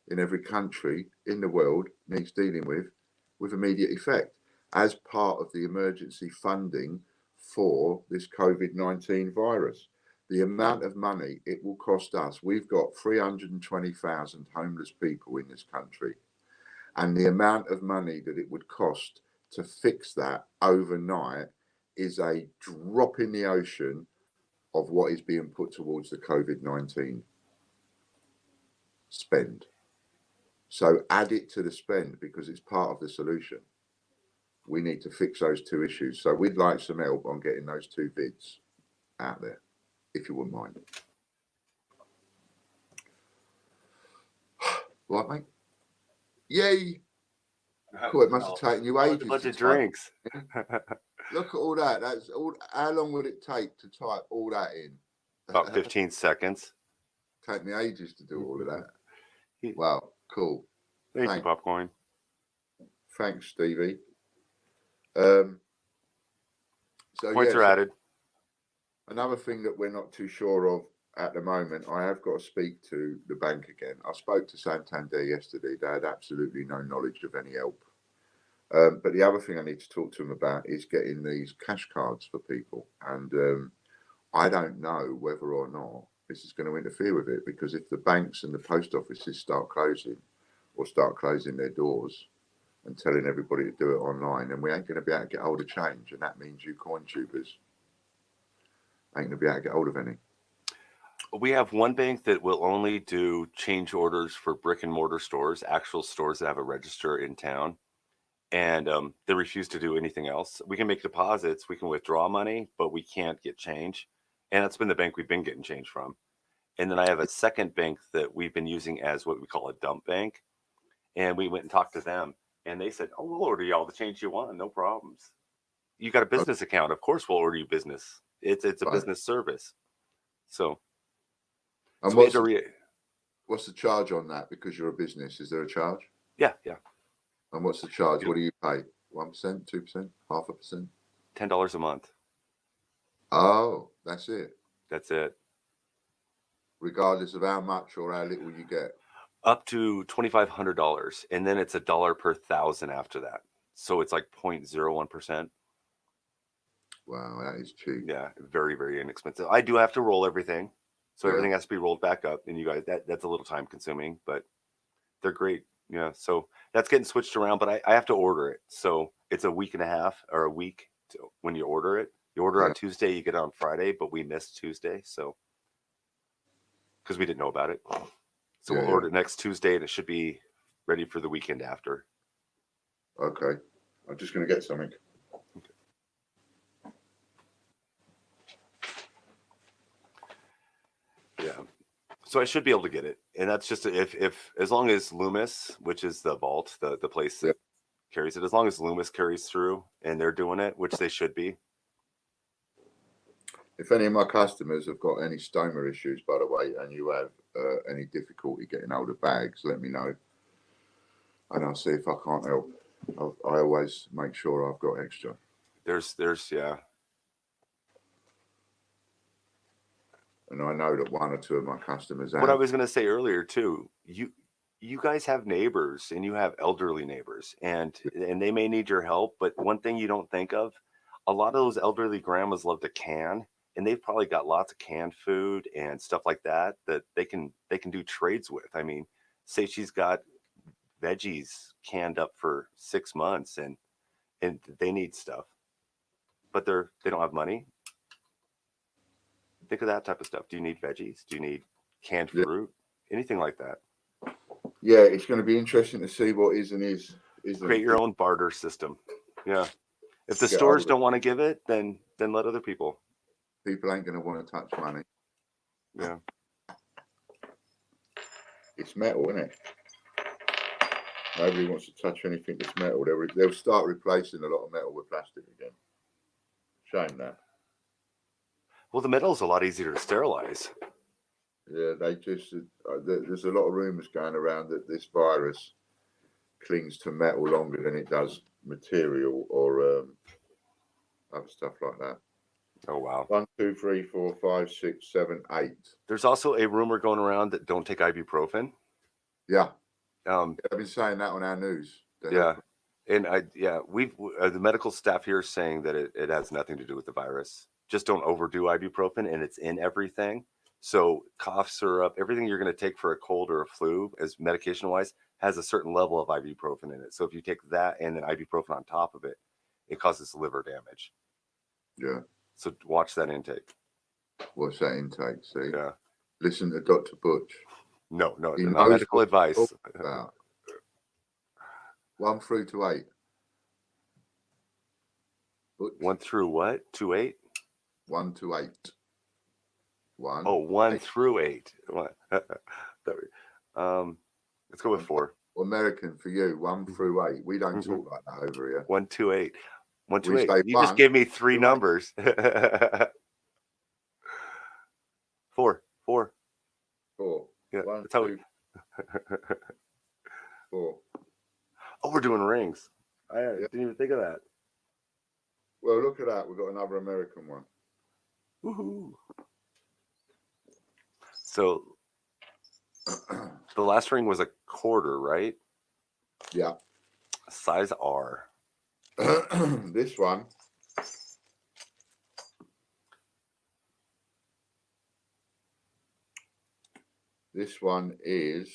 in every country in the world needs dealing with immediate effect as part of the emergency funding for this COVID-19 virus. The amount of money it will cost us, we've got 320,000 homeless people in this country, and the amount of money that it would cost to fix that overnight is a drop in the ocean of what is being put towards the COVID-19 spend. So add it to the spend because it's part of the solution. We need to fix those two issues. So we'd like some help on getting those two vids out there, if you wouldn't mind. Right, mate? Yay! Cool, it must have taken you ages. A bunch of drinks. Look at all that. That's all. How long would it take to type all that in? About 15 seconds. Take me ages to do all of that. Wow, cool. Thank you, Popcorn. Thanks, Stevie. So Points are added. Another thing that we're not too sure of at the moment, I have got to speak to the bank again. I spoke to Santander yesterday. They had absolutely no knowledge of any help. But the other thing I need to talk to them about is getting these cash cards for people. And I don't know whether or not this is going to interfere with it, because if the banks and the post offices start closing or start closing their doors and telling everybody to do it online, then we ain't going to be able to get hold of change. And that means you coin tubers ain't going to be able to get hold of any. We have one bank that will only do change orders for brick and mortar stores, actual stores that have a register in town. And they refuse to do anything else. We can make deposits, we can withdraw money, but we can't get change. And that's been the bank we've been getting change from. And then I have a second bank that we've been using as what we call a dump bank. And we went and talked to them, and they said, "Oh, we'll order you all the change you want, no problems. You got a business account, of course we'll order you business. It's a business service." So, and what's the charge on that? Because you're a business, is there a charge? Yeah. And what's the charge? What do you pay? 1%, 2%, 0.5%? $10 a month. Oh, that's it. That's it. Regardless of how much or how little you get. Up to $2,500, and then it's $1 per thousand after that. So it's like 0.01%. Wow, that is cheap. Yeah, very, very inexpensive. I do have to roll everything, so Yeah. everything has to be rolled back up. And you guys, that's a little time consuming, but they're great. Yeah, so that's getting switched around, but I have to order it. So it's a week and a half or a week when you order it. You order on Yeah. Tuesday, you get it on Friday, but we missed Tuesday, so because we didn't know about it. So Yeah, we'll order it next Tuesday, and it should be ready for the weekend after. Okay. I'm just going to get something. Yeah. So I should be able to get it. And that's just if as long as Loomis, which is the vault, the place that carries it, as long as Loomis carries through and they're doing it, which they should be. If any of my customers have got any stoma issues, by the way, and you have any difficulty getting hold of bags, let me know. And I'll see if I can't help. I always make sure I've got extra. There's yeah. And I know that one or two of my customers have. What I was going to say earlier too, you guys have neighbors and you have elderly neighbors and they may need your help, but one thing you don't think of, a lot of those elderly grandmas love to can, and they've probably got lots of canned food and stuff like that they can do trades with. I mean, say she's got veggies canned up for 6 months and they need stuff, but they don't have money. Think of that type of stuff. Do you need veggies? Do you need canned fruit? Anything like that? Yeah, it's going to be interesting to see what is and isn't. Create your own barter system. Yeah. If the Get stores older. don't want to give it, then let other people. People ain't going to want to touch money. Yeah. It's metal, isn't it? Nobody wants to touch anything that's metal. They'll start replacing a lot of metal with plastic again. Shame that. Well, the metal is a lot easier to sterilize. Yeah, they just there's a lot of rumours going around that this virus clings to metal longer than it does material or other stuff like that. Oh wow. 1, 2, 3, 4, 5, 6, 7, 8. There's also a rumor going around that don't take ibuprofen. Yeah. I've been saying that on our news. Yeah. And we've the medical staff here is saying that it has nothing to do with the virus. Just don't overdo ibuprofen, and it's in everything. So cough syrup, everything you're going to take for a cold or a flu, as medication wise, has a certain level of ibuprofen in it. So if you take that and then ibuprofen on top of it, it causes liver damage. Yeah. So watch that intake. What's that intake? See? Yeah. Listen to Dr. Butch. No, not medical advice. 1 through to 8. Butch. 1 through what? 2, 8? 1 to 8. 1. Oh, 1 8. through 8. Let's go with 4. American for you, 1 through 8. We don't talk like that over here. 1, 2, 8. 1, 2, We 8. say You just gave me 3 numbers. 4. 4. 4. Yeah, 1, that's how 2, 4. Oh, we're doing rings. I didn't even think of that. Well, look at that. We've got another American one. Woohoo. So the last ring was a quarter, right? Yeah. Size R. This one. This one is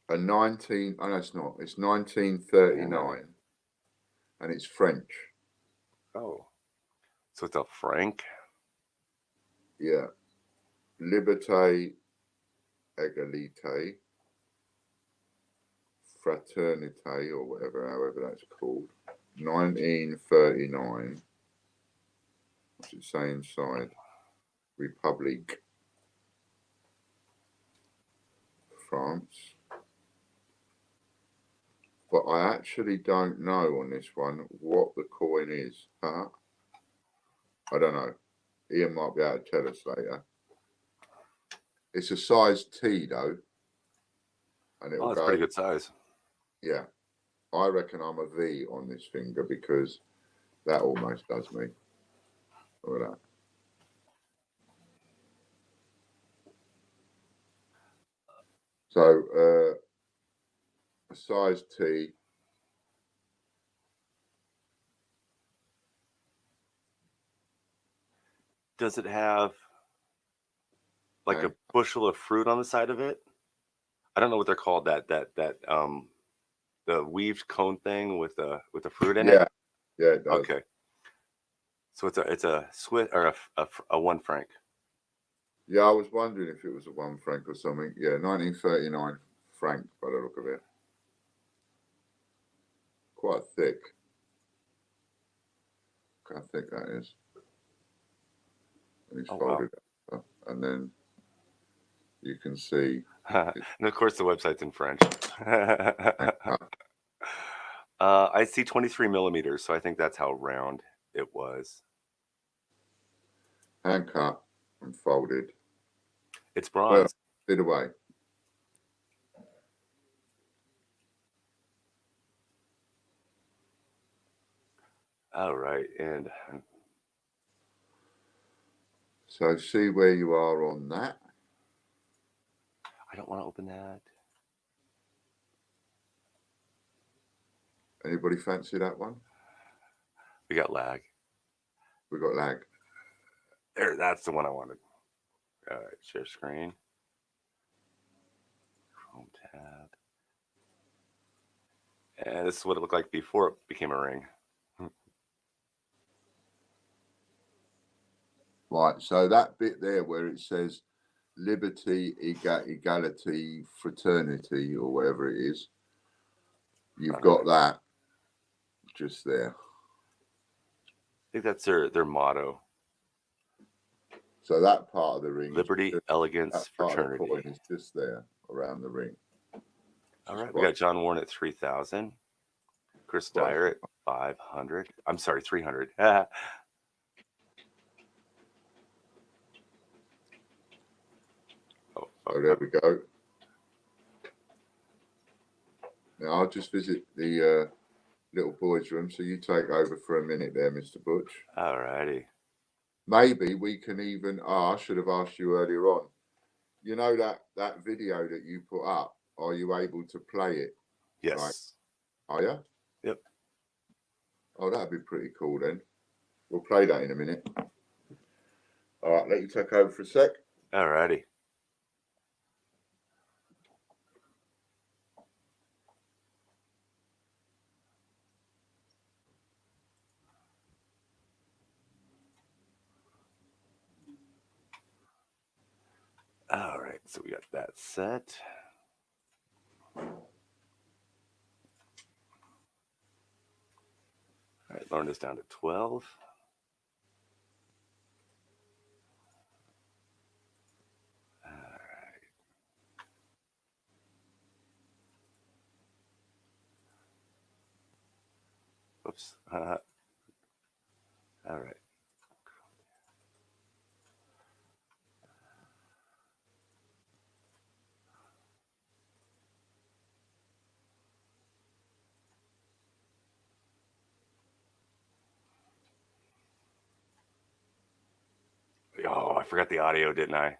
a 19. Oh, no, it's not. It's 1939. And it's French. Oh. So it's a franc? Yeah. Liberté, égalité, fraternité, or whatever, however that's called. 1939. What's it say inside? Republic. France. But I actually don't know on this one what the coin is. Huh? I don't know. Ian might be able to tell us later. It's a size T though. And it'll that's go, pretty good size. Yeah. I reckon I'm a V on this finger because that almost does me. Look at that. So a size T. Does it have like Okay. a bushel of fruit on the side of it? I don't know what they're called. That the weaved cone thing with the fruit in it. Yeah, it does. Okay. So it's a Swiss or a 1 franc. Yeah, I was wondering if it was a 1 franc or something. Yeah, 1939 franc by the look of it. Quite thick. Look how thick that is. And it's folded up, and then you can see. And of course, the website's in French. I see 23 millimeters, so I think that's how round it was. Hand cut and folded. It's Well, bronze. did away. All right, and So see where you are on that. I don't want to open that. Anybody fancy that one? We got lag. We got lag. There, that's the one I wanted. All right, share screen. Chrome tab. And this is what it looked like before it became a ring. Right, so that bit there where it says liberty, equality, fraternity, or whatever it is, you've got that just there. I think that's their motto. So that part of the ring, Liberty, elegance, fraternity. Part of the coin is just there around the ring. All right, we got John Warren at 3,000. Chris Dyer at 500. I'm sorry, 300. Oh, there we go. Now I'll just visit the little boys' room, so you take over for a minute there, Mr. Butch. All righty. Maybe we can even. I should have asked you earlier on. You know that video that you put up. Are you able to play it? Yes. Like, are you? Yep. Oh, that'd be pretty cool then. We'll play that in a minute. All right, let you take over for a sec. All righty. All right, so we got that set. All right, Lauren is down to 12. All right. Oops. All right. Oh, I forgot the audio, didn't I?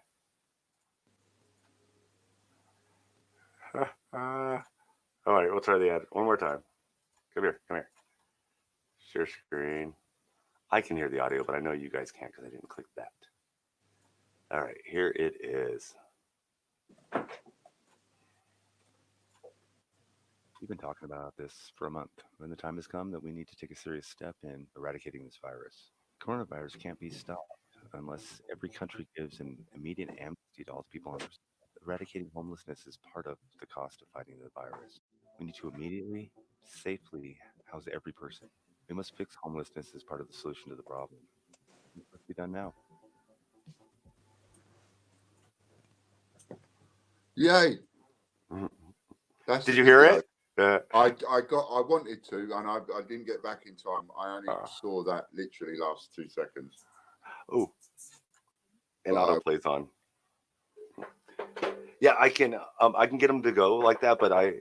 All right, we'll try the ad one more time. Come here, come here. Share screen. I can hear the audio, but I know you guys can't because I didn't click that. All right, here it is. We've been talking about this for a month, and the time has come that we need to take a serious step in eradicating this virus. Coronavirus can't be stopped unless every country gives an immediate amnesty to all the people on their side. Eradicating homelessness is part of the cost of fighting the virus. We need to immediately, safely house every person. We must fix homelessness as part of the solution to the problem. It must be done now. Yay! Did you hear it? I wanted to, and I didn't get back in time. I only saw that literally last 2 seconds. Oh, and auto plays on. Yeah, I can get them to go like that, but I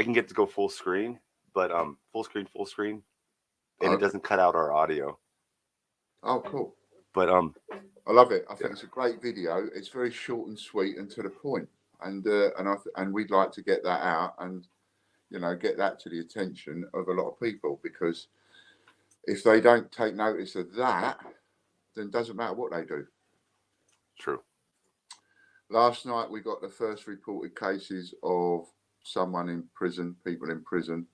can get to go full screen, but full screen, and it doesn't cut out our audio. Oh, cool. But I love it. I think Yeah. it's a great video. It's very short and sweet and to the point. And we'd like to get that out and get that to the attention of a lot of people, because if they don't take notice of that, then it doesn't matter what they do. True. Last night we got the first reported cases of someone in prison, people in prison.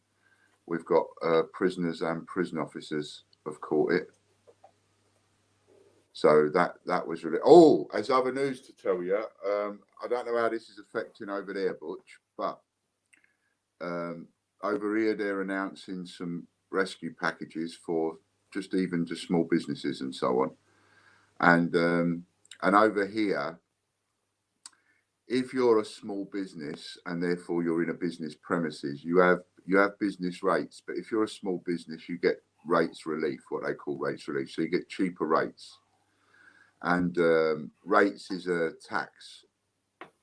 We've got prisoners and prison officers have caught it. So that was really. Oh, as other news to tell you, I don't know how this is affecting over there, Butch, but over here they're announcing some rescue packages for just small businesses and so on. And over here, if you're a small business and therefore you're in a business premises, you have business rates. But if you're a small business, you get rates relief, what they call rates relief. So you get cheaper rates. And rates is a tax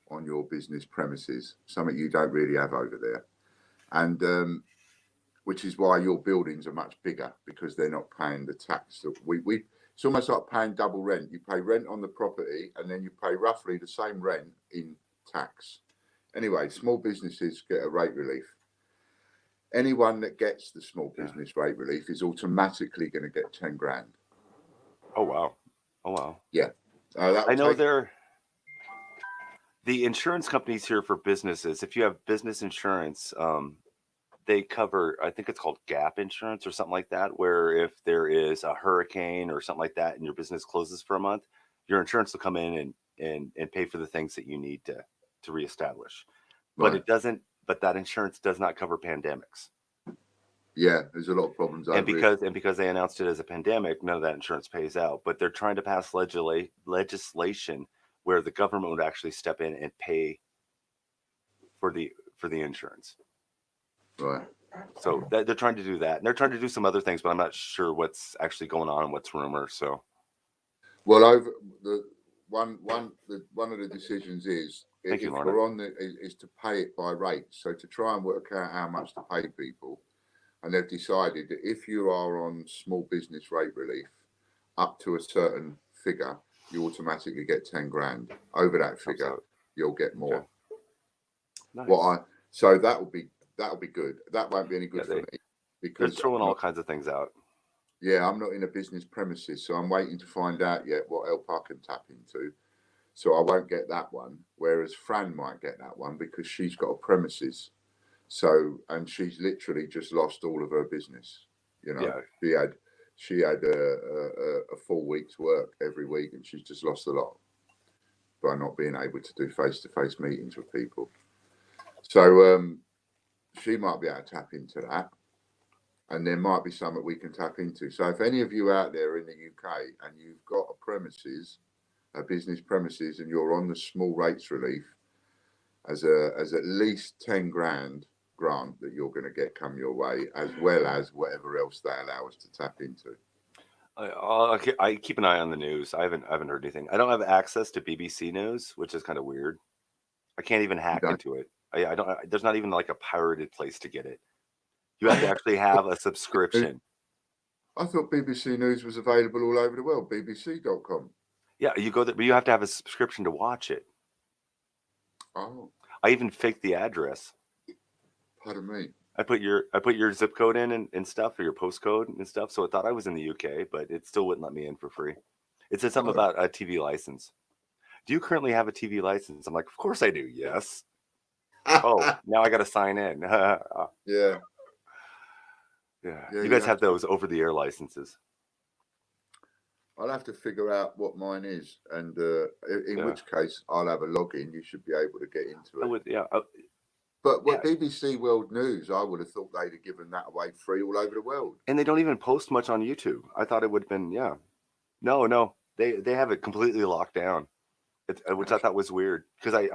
on your business premises, something you don't really have over there. And which is why your buildings are much bigger, because they're not paying the tax that we it's almost like paying double rent. You pay rent on the property and then you pay roughly the same rent in tax. Anyway, small businesses get a rate relief. Anyone that gets the small business rate relief is automatically going to get 10 grand. Oh, wow. Oh, wow. Yeah. I know the insurance companies here for businesses, if you have business insurance, they cover, I think it's called gap insurance or something like that, where if there is a hurricane or something like that and your business closes for a month, your insurance will come in and pay for the things that you need to reestablish. But Right. but that insurance does not cover pandemics. Yeah, there's a lot of problems And over here. because they announced it as a pandemic, none of that insurance pays out. But they're trying to pass legislation where the government would actually step in and pay for the insurance. Right. So they're trying to do that, and they're trying to do some other things, but I'm not sure what's actually going on and what's rumor. So, Well, over the one of the decisions is thank you, if Lorna. you're on is to pay it by rate. So to try and work out how much to pay people, and they've decided that if you are on small business rate relief up to a certain figure, you automatically get 10 grand. Over that figure, you'll get more. Okay. Nice. So that'll be good. That won't be any good for me, They're because throwing all kinds of things out. yeah, I'm not in a business premises, so I'm waiting to find out yet what help I can tap into. So I won't get that one, whereas Fran might get that one because she's got a premises. So, and she's literally just lost all of her business. Yeah. She had a full week's work every week, and she's just lost a lot by not being able to do face-to-face meetings with people. So she might be able to tap into that, and there might be something we can tap into. So if any of you out there in the UK and you've got a business premises, and you're on the small rates relief, as at least 10 grand grant that you're going to get come your way, as well as whatever else they allow us to tap into. I keep an eye on the news. I haven't heard anything. I don't have access to BBC News, which is kind of weird. I can't even hack into it. I don't. There's not even like a pirated place to get it. You have to actually have a subscription. I thought BBC News was available all over the world. BBC.com. Yeah, you go there, but you have to have a subscription to watch it. Oh, I even faked the address. pardon me. I put your zip code in and stuff, or your postcode and stuff, so it thought I was in the UK, but it still wouldn't let me in for free. It said something about a TV license. Do you currently have a TV license? I'm like, of course I do. Yes. Oh, now I got to sign in. Yeah. Yeah. You guys have those over-the-air licenses. I'll have to figure out what mine is, and in which case I'll have a login. You should be able to get into it. I would, yeah. But BBC World News, I would have thought they'd have given that away free all over the world. And they don't even post much on YouTube. I thought it would have been, No, they have it completely locked down, which I thought was weird, because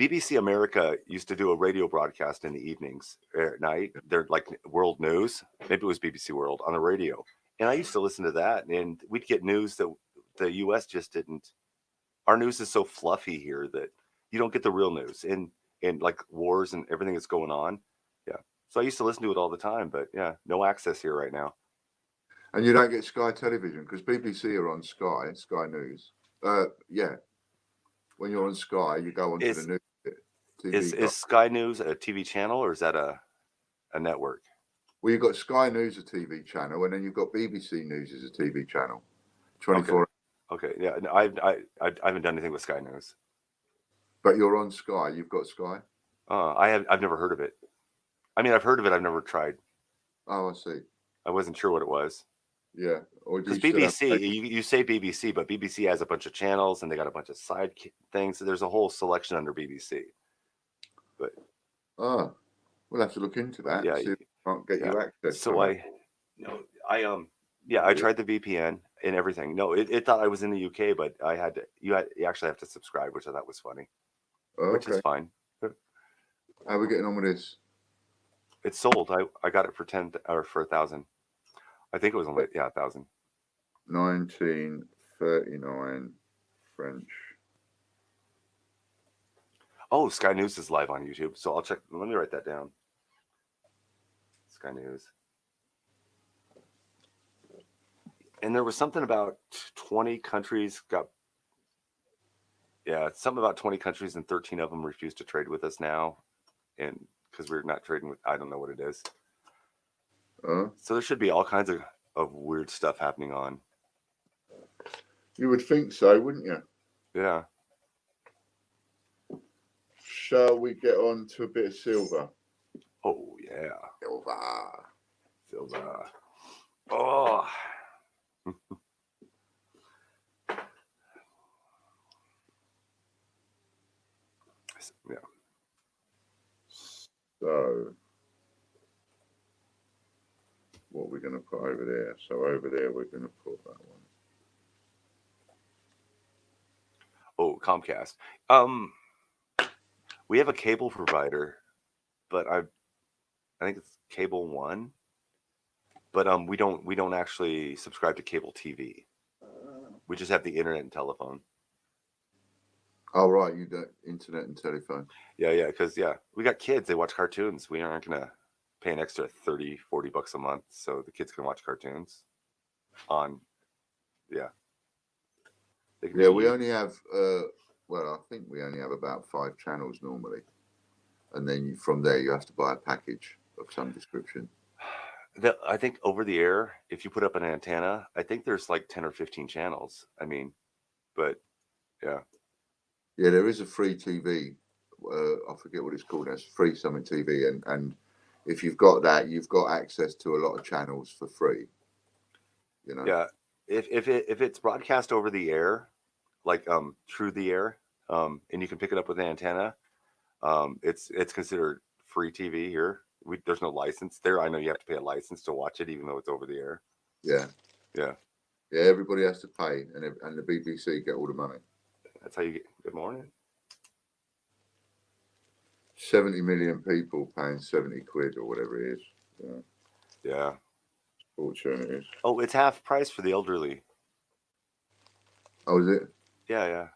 BBC America used to do a radio broadcast in the evenings at night. They're like world news. Maybe it was BBC World on the radio. And I used to listen to that, and we'd get news that the US just didn't. Our news is so fluffy here that you don't get the real news and like wars and everything that's going on. Yeah. So I used to listen to it all the time, but yeah, no access here right now. And you don't get Sky Television because BBC are on Sky News. Yeah. When you're on Sky, you go onto the Is news. is Sky News a TV channel or is that a network? Well, you've got Sky News, a TV channel, and then you've got BBC News as a TV channel. 24. Okay. Yeah. No, I haven't done anything with Sky News. But you're on Sky. You've got Sky. I've never heard of it. I mean, I've heard of it. I've never tried. Oh, I see. I wasn't sure what it was. Yeah. Or do Because you still have BBC, you say BBC, but BBC has a bunch of channels and they got a bunch of side things. So there's a whole selection under BBC. But we'll have to look into that. Yeah, See if we can't get you access. so to it. I tried the VPN and everything. No, it thought I was in the UK, but you actually have to subscribe, which I thought was funny, which is fine. How are we getting on with this? It's sold. I got it for 10 or for 1,000. I think it was only 1,000. 1939 French. Oh, Sky News is live on YouTube, so I'll check. Let me write that down. Sky News. And there was something about 20 countries got. Yeah, something about 20 countries and 13 of them refused to trade with us now, and because we're not trading with, I don't know what it is. So there should be all kinds of weird stuff happening on. You would think so, wouldn't you? Yeah. Shall we get on to a bit of silver? Oh yeah. Silver. Oh. Yeah. So, what we're going to put over there? So over there, we're going to put that one. Oh, Comcast. We have a cable provider, but I think it's Cable One. But we don't actually subscribe to cable TV. We just have the internet and telephone. Oh, right. You got internet and telephone. Yeah, because we got kids. They watch cartoons. We aren't going to pay an extra $30, $40 a month so the kids can watch cartoons on, We only have, I think we only have about 5 channels normally. And then from there, you have to buy a package of some description. I think over the air, if you put up an antenna, I think there's like 10 or 15 channels. I mean, but yeah. Yeah, there is a free TV. I forget what it's called. It's free something TV, and if you've got that, you've got access to a lot of channels for free. You know. Yeah, if it's broadcast over the air, like through the air, and you can pick it up with an antenna, it's considered free TV here. There's no license there. I know you have to pay a license to watch it, even though it's over the air. Yeah. Everybody has to pay, and the BBC get all the money. That's how you get. Good morning. 70 million people paying 70 quid or whatever it is. Yeah. Fortune it is. Oh, it's half price for the elderly. Oh, is it? Yeah.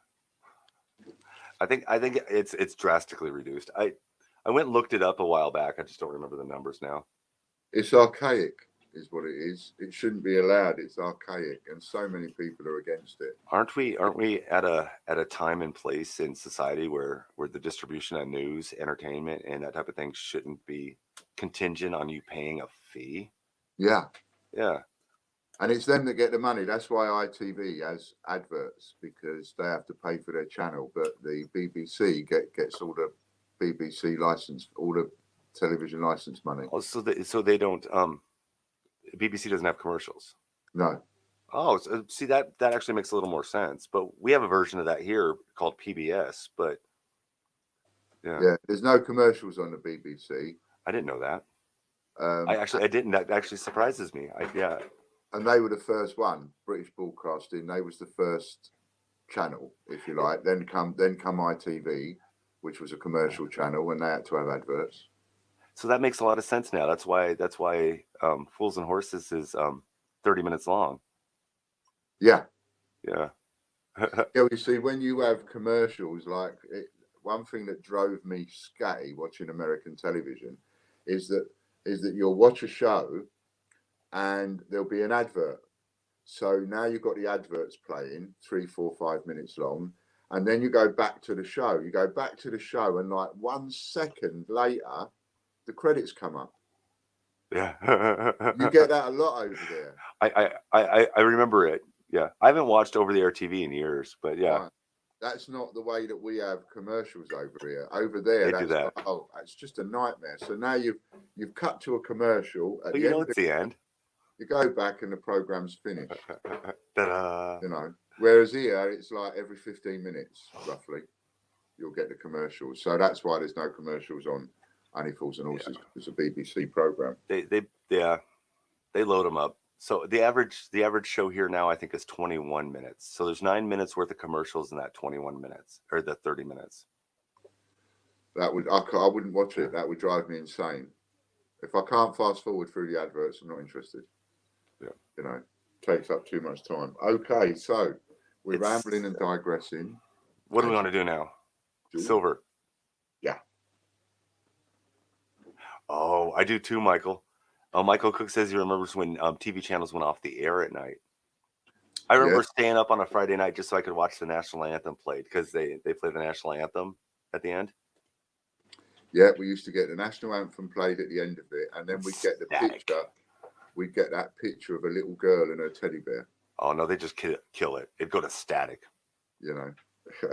I think it's drastically reduced. I went and looked it up a while back. I just don't remember the numbers now. It's archaic, is what it is. It shouldn't be allowed. It's archaic, and so many people are against it. Aren't we at a time and place in society where the distribution of news, entertainment, and that type of thing shouldn't be contingent on you paying a fee? Yeah. And it's them that get the money. That's why ITV has adverts, because they have to pay for their channel, but the BBC gets all the BBC license, all the television license money. Oh, so they don't. BBC doesn't have commercials. No. Oh, so, see that actually makes a little more sense. But we have a version of that here called PBS. But yeah, there's no commercials on the BBC. I didn't know that. I didn't. That actually surprises me. And they were the first one, British Broadcasting. They was the first channel, if you like. Then come ITV, which was a commercial channel, and they had to have adverts. So that makes a lot of sense now. That's why Fools and Horses is 30 minutes long. Yeah. Yeah. You see, when you have commercials, one thing that drove me scatty watching American television is that you'll watch a show and there'll be an advert. So now you've got the adverts playing 3, 4, 5 minutes long, and then you go back to the show. You go back to the show, and like 1 second later, the credits come up. Yeah. You get that a lot over there. I remember it. Yeah. I haven't watched over the air TV in years, but yeah. Right. That's not the way that we have commercials over here. Over there, They do that's that. like, it's just a nightmare. So now you've cut to a commercial at But the you know end. it's the end. You go back and the program's finished. Ta-da. You know, whereas here it's like every 15 minutes roughly you'll get the commercials. So that's why there's no commercials on Honey Fools and Horses. It's a BBC program. They load them up. So the average show here now I think is 21 minutes. So there's 9 minutes worth of commercials in that 21 minutes or the 30 minutes. That would I wouldn't watch it. That would drive me insane. If I can't fast forward through the adverts, I'm not interested. Yeah. You know, takes up too much time. Okay, so we're rambling and digressing. What do we want to do now? Silver. Yeah. Oh, I do too, Michael. Michael Cook says he remembers when TV channels went off the air at night. I remember staying up on a Friday night just so I could watch the national anthem played because they play the national anthem at the end. Yeah, we used to get the national anthem played at the end of it, and then we'd get the picture. We'd get that picture of a little girl and her teddy bear. Oh no, they just kill it. It'd go to static. You know.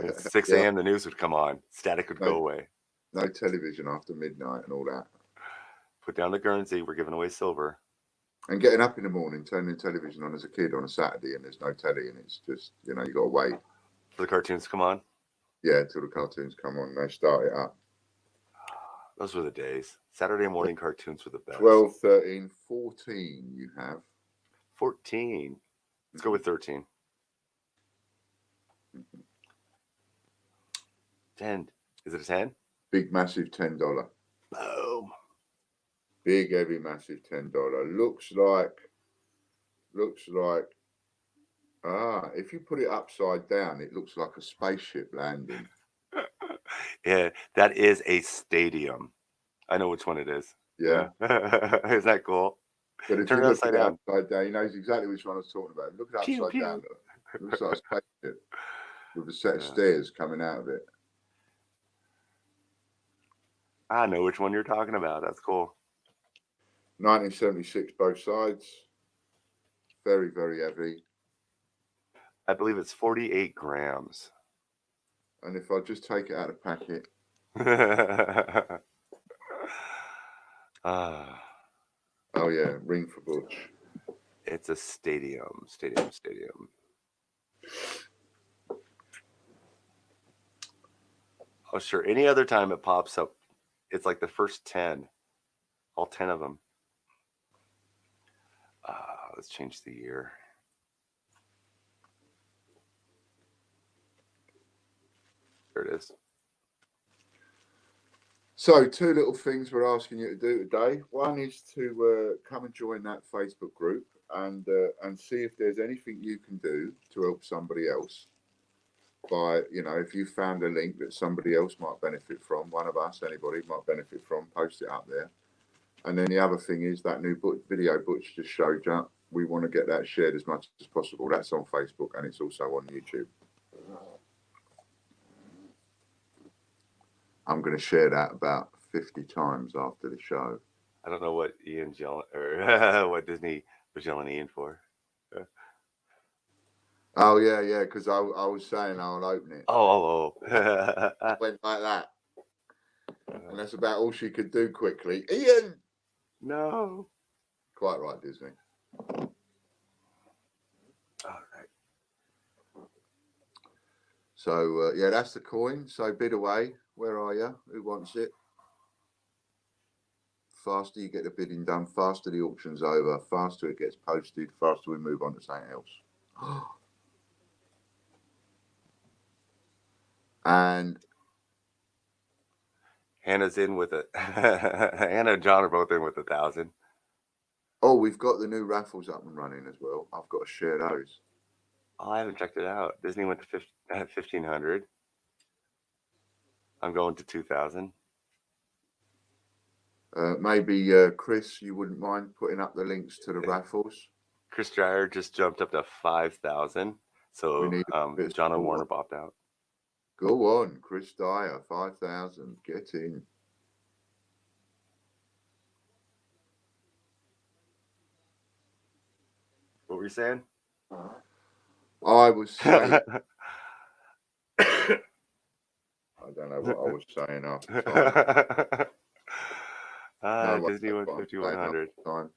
At 6 a.m. the news would come on. Static would go away. No television after midnight and all that. Put down the Guernsey. We're giving away silver. And getting up in the morning, turning television on as a kid on a Saturday, and there's no telly, and it's just, you know, you got to wait for the cartoons to come on. Yeah, till the cartoons come on. They start it up. Those were the days. Saturday morning cartoons were the best. 12, 13, 14 you have. 14. Let's go with 13. 10. Is it a 10? Big, massive $10. Boom. Big, heavy, massive $10. Looks like, if you put it upside down, it looks like a spaceship landing. Yeah, that is a stadium. I know which one it is. Yeah. Isn't that cool? But if Turn you it look upside at down. it upside down, he knows exactly which one I was talking about. Look at it upside down. It looks like a spaceship with a set of stairs coming out of it. I know which one you're talking about. That's cool. 1976, both sides. Very, very heavy. I believe it's 48 grams. And if I just take it out of the packet. Oh, yeah. Ring for Butch. It's a stadium. Oh, sure. Any other time it pops up, it's like the first 10. All 10 of them. Let's change the year. There it is. So, two little things we're asking you to do today. One is to come and join that Facebook group and see if there's anything you can do to help somebody else. By, you know, if you found a link that somebody else might benefit from, one of us, anybody might benefit from, post it up there. And then the other thing is that new video Butch just showed you. We want to get that shared as much as possible. That's on Facebook and it's also on YouTube. I'm going to share that about 50 times after the show. I don't know what Ian's yelling, or what Disney was yelling Ian for. Oh, yeah, because I was saying I'll open it. Oh. It went like that. And that's about all she could do quickly. Ian! No. Quite right, Disney. All right. So, yeah, that's the coin. So, bid away. Where are you? Who wants it? Faster you get the bidding done, faster the auction's over, faster it gets posted, faster we move on to something else. And Hannah's in with it. Hannah and John are both in with 1,000. Oh, we've got the new raffles up and running as well. I've got to share those. Oh, I haven't checked it out. Disney went to 1,500. I'm going to 2,000. Maybe Chris, you wouldn't mind putting up the links to the raffles. Chris Dreyer just jumped up to 5,000. We So need a bit of John and support. Warner popped out. Go on, Chris Dyer, 5,000. Get in. What were you saying? I was saying. I don't know what I was saying after time. Disney 150-100.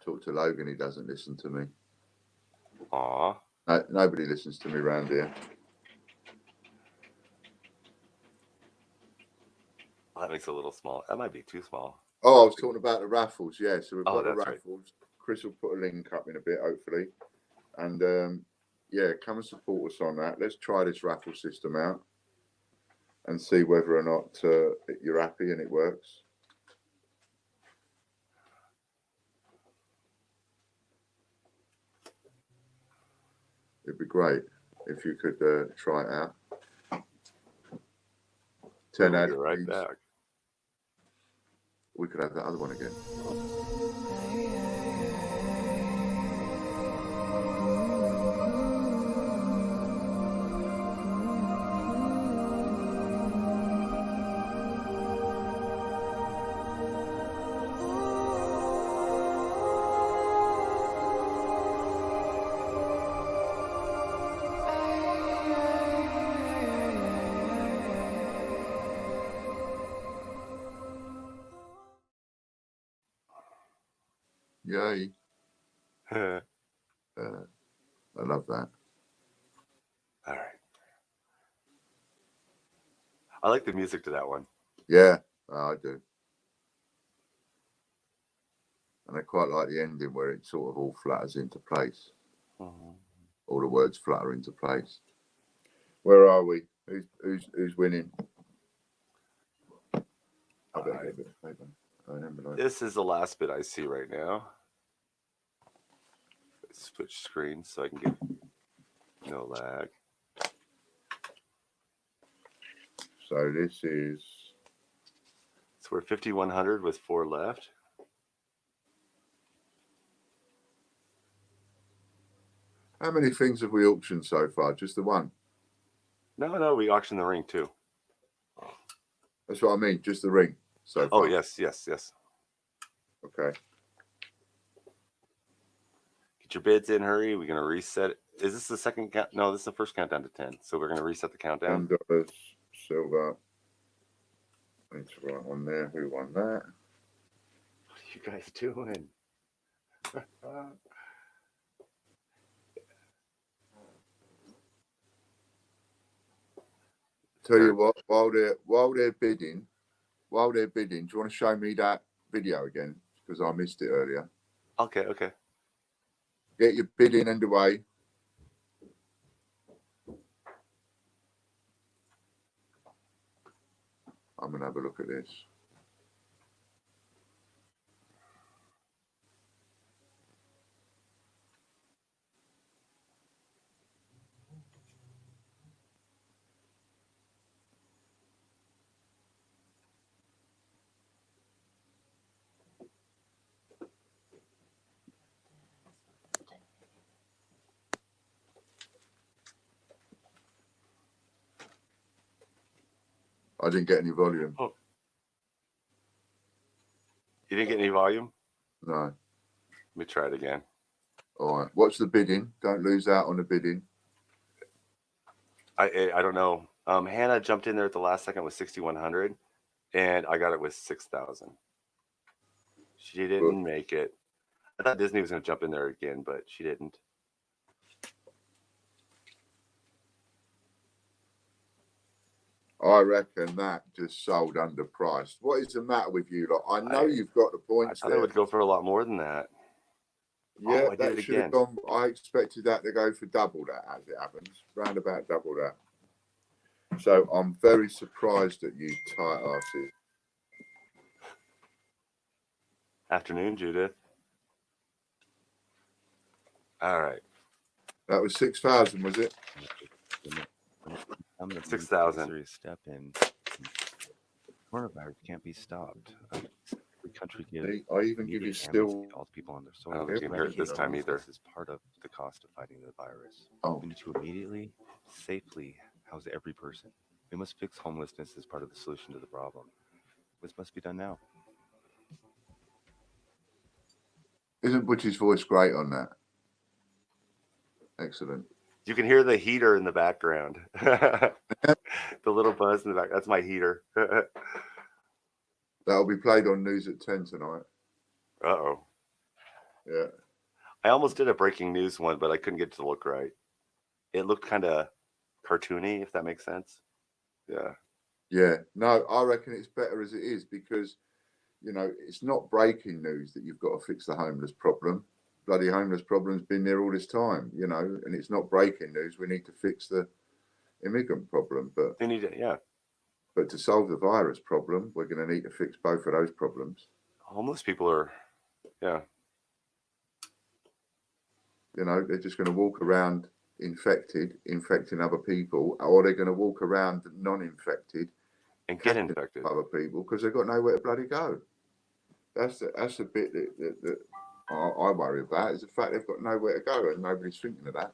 Talk to Logan, he doesn't listen to me. Aw. No, nobody listens to me around here. That makes it a little small. That might be too small. Oh, I was talking about the raffles. Yeah, so we've got the that's raffles. right. Chris will put a link up in a bit, hopefully. And yeah, come and support us on that. Let's try this raffle system out and see whether or not you're happy and it works. It'd be great if you could try it out. 10 We'll ads. be right back. We could have that other one again. Yay. I love that. All right. I like the music to that one. Yeah, I do. And I quite like the ending where it sort of all flutters into place. Mm-hmm. All the words flutter into place. Where are we? Who's winning? I better get a bit of paper. This is the last bit I see right now. Switch screens so I can get no lag. So this is. So we're 5,100 with 4 left. How many things have we auctioned so far? Just the one? No, we auctioned the ring too. That's what I mean. Just the ring so far. Oh, yes. Okay. Get your bids in, hurry. We're going to reset it. Is this the second count? No, this is the first countdown to 10. So we're going to reset the countdown. $10 silver. I need to write on there who won that. What are you guys doing? Tell you what, while they're bidding, do you want to show me that video again? Because I missed it earlier. Okay. Get your bidding underway. I'm going to have a look at this. I didn't get any volume. Oh. You didn't get any volume? No. Let me try it again. All right. Watch the bidding. Don't lose out on the bidding. I don't know. Hannah jumped in there at the last second with 6,100, and I got it with 6,000. She didn't make it. I thought Disney was going to jump in there again, but she didn't. I reckon that just sold underpriced. What is the matter with you lot? I know you've got the points I thought there. it would go for a lot more than that. Yeah, I did it should have again. gone. I expected that to go for double that, as it happens, round about double that. So I'm very surprised at you tight asses. Afternoon, Judith. All right. That was 6,000, was it? 6,000. Step in. Coronavirus can't be stopped. Every country gives I even give you immediate still. amnesty to all the people on their I don't soil. think you can hear it this time either. Homelessness is part of the cost of fighting the virus. Oh, We need to immediately, safely house every person. We must fix homelessness as part of the solution to the problem. This must be done now. isn't Butch's voice great on that? Excellent. You can hear the heater in the background. The little buzz in the back. That's my heater. That'll be played on News at 10 tonight. Uh-oh. Yeah. I almost did a breaking news one, but I couldn't get it to look right. It looked kind of cartoony, if that makes sense. Yeah. Yeah. No, I reckon it's better as it is because, it's not breaking news that you've got to fix the homeless problem. Bloody homeless problem's been there all this time, and it's not breaking news. We need to fix the immigrant problem. But They need it, yeah. But to solve the virus problem, we're going to need to fix both of those problems. Homeless people are, yeah. They're just going to walk around infected, infecting other people, or they're going to walk around non-infected And get infected. other people because they've got nowhere to bloody go. That's the bit that I worry about, is the fact they've got nowhere to go and nobody's thinking of that.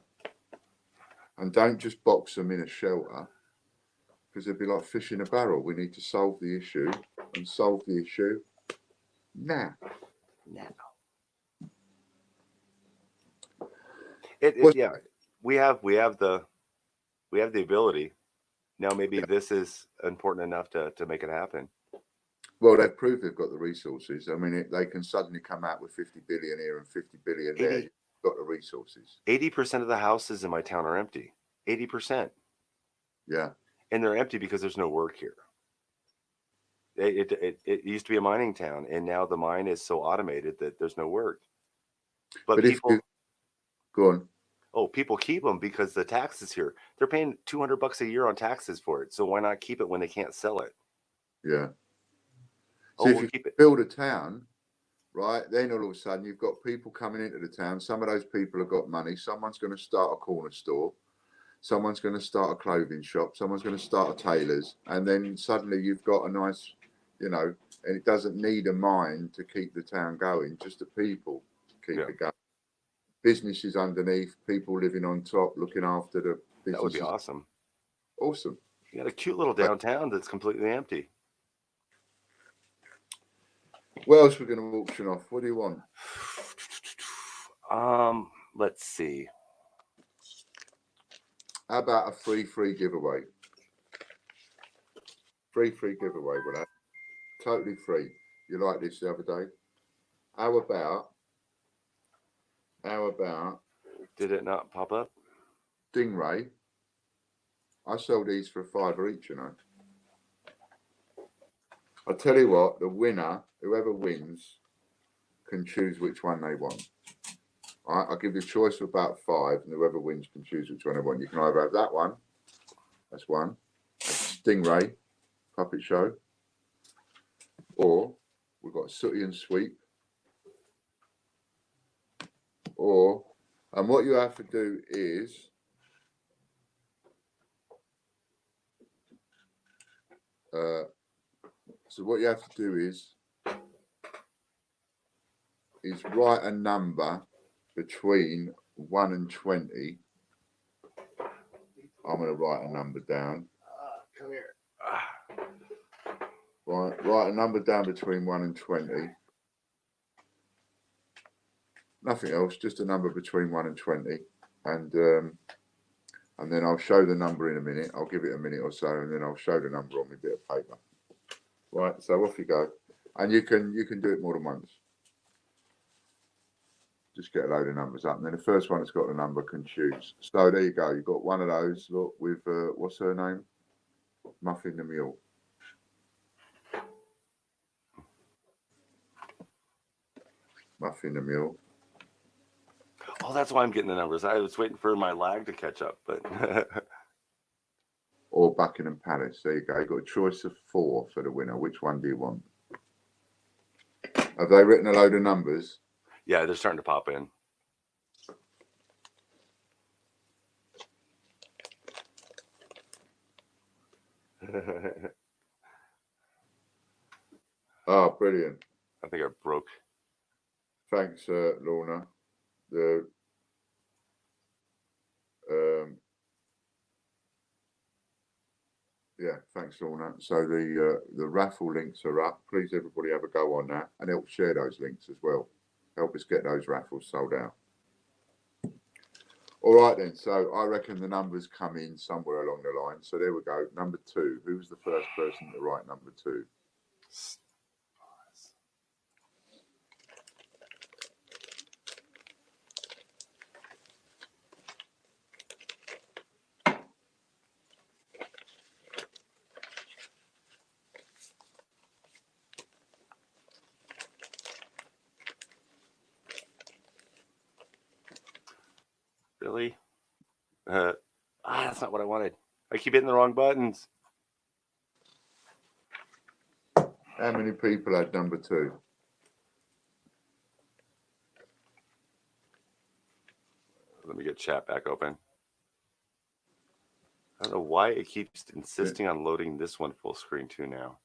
And don't just box them in a shelter because they'd be like fish in a barrel. We need to solve the issue and solve the issue now. Yeah. We have the ability. Now maybe this is important enough to make it happen. Well, they've proved they've got the resources. I mean, they can suddenly come out with 50 billion here and 50 billion there. You've got the resources. 80% of the houses in my town are empty. 80%. Yeah. And they're empty because there's no work here. It used to be a mining town, and now the mine is so automated that there's no work. But people, go on. Oh, people keep them because the taxes here. They're paying $200 a year on taxes for it. So why not keep it when they can't sell it? Yeah. So if we'll you keep it. build a town, right, then all of a sudden you've got people coming into the town. Some of those people have got money. Someone's going to start a corner store. Someone's going to start a clothing shop. Someone's going to start a tailor's. And then suddenly you've got a nice, and it doesn't need a mine to keep the town going, just the people to keep it going. Businesses underneath, people living on top, looking after the businesses. That would be awesome. Awesome. You got a cute little downtown that's completely empty. What else we're going to auction off? What do you want? Let's see. How about a free giveaway? Free giveaway, will that? Totally free. You like this the other day? How about? Did it not pop up? Stingray. I sell these for $5 each, I tell you what, the winner, whoever wins, can choose which one they want. All right, I'll give you a choice of about 5, and whoever wins can choose which one they want. You can either have that one, that's one, Stingray puppet show, or we've got Sooty and Sweep, and what you have to do is so what you have to do is write a number between 1 and 20. I'm going to write a number down. Come here. Write a number down between 1 and 20. Nothing else, just a number between 1 and 20. And then I'll show the number in a minute. I'll give it a minute or so, and then I'll show the number on my bit of paper. Right, so off you go. And you can do it more than once. Just get a load of numbers up, and then the first one that's got the number can choose. So there you go. You've got one of those. Look, with what's her name? Muffin the Mule. Muffin the Mule. Oh, that's why I'm getting the numbers. I was waiting for my lag to catch up, but or Buckingham Palace. There you go. You've got a choice of 4 for the winner. Which one do you want? Have they written a load of numbers? Yeah, they're starting to pop in. Ah, brilliant. I think I broke. Thanks, Lorna. The yeah, thanks, Lorna. So the raffle links are up. Please, everybody, have a go on that, and help share those links as well. Help us get those raffles sold out. All right then. So I reckon the numbers come in somewhere along the line. So there we go. Number 2. Who was the first person to write number 2? Really? That's not what I wanted. I keep hitting the wrong buttons. How many people had number 2? Let me get chat back open. I don't know why it keeps insisting on loading this one full screen too now.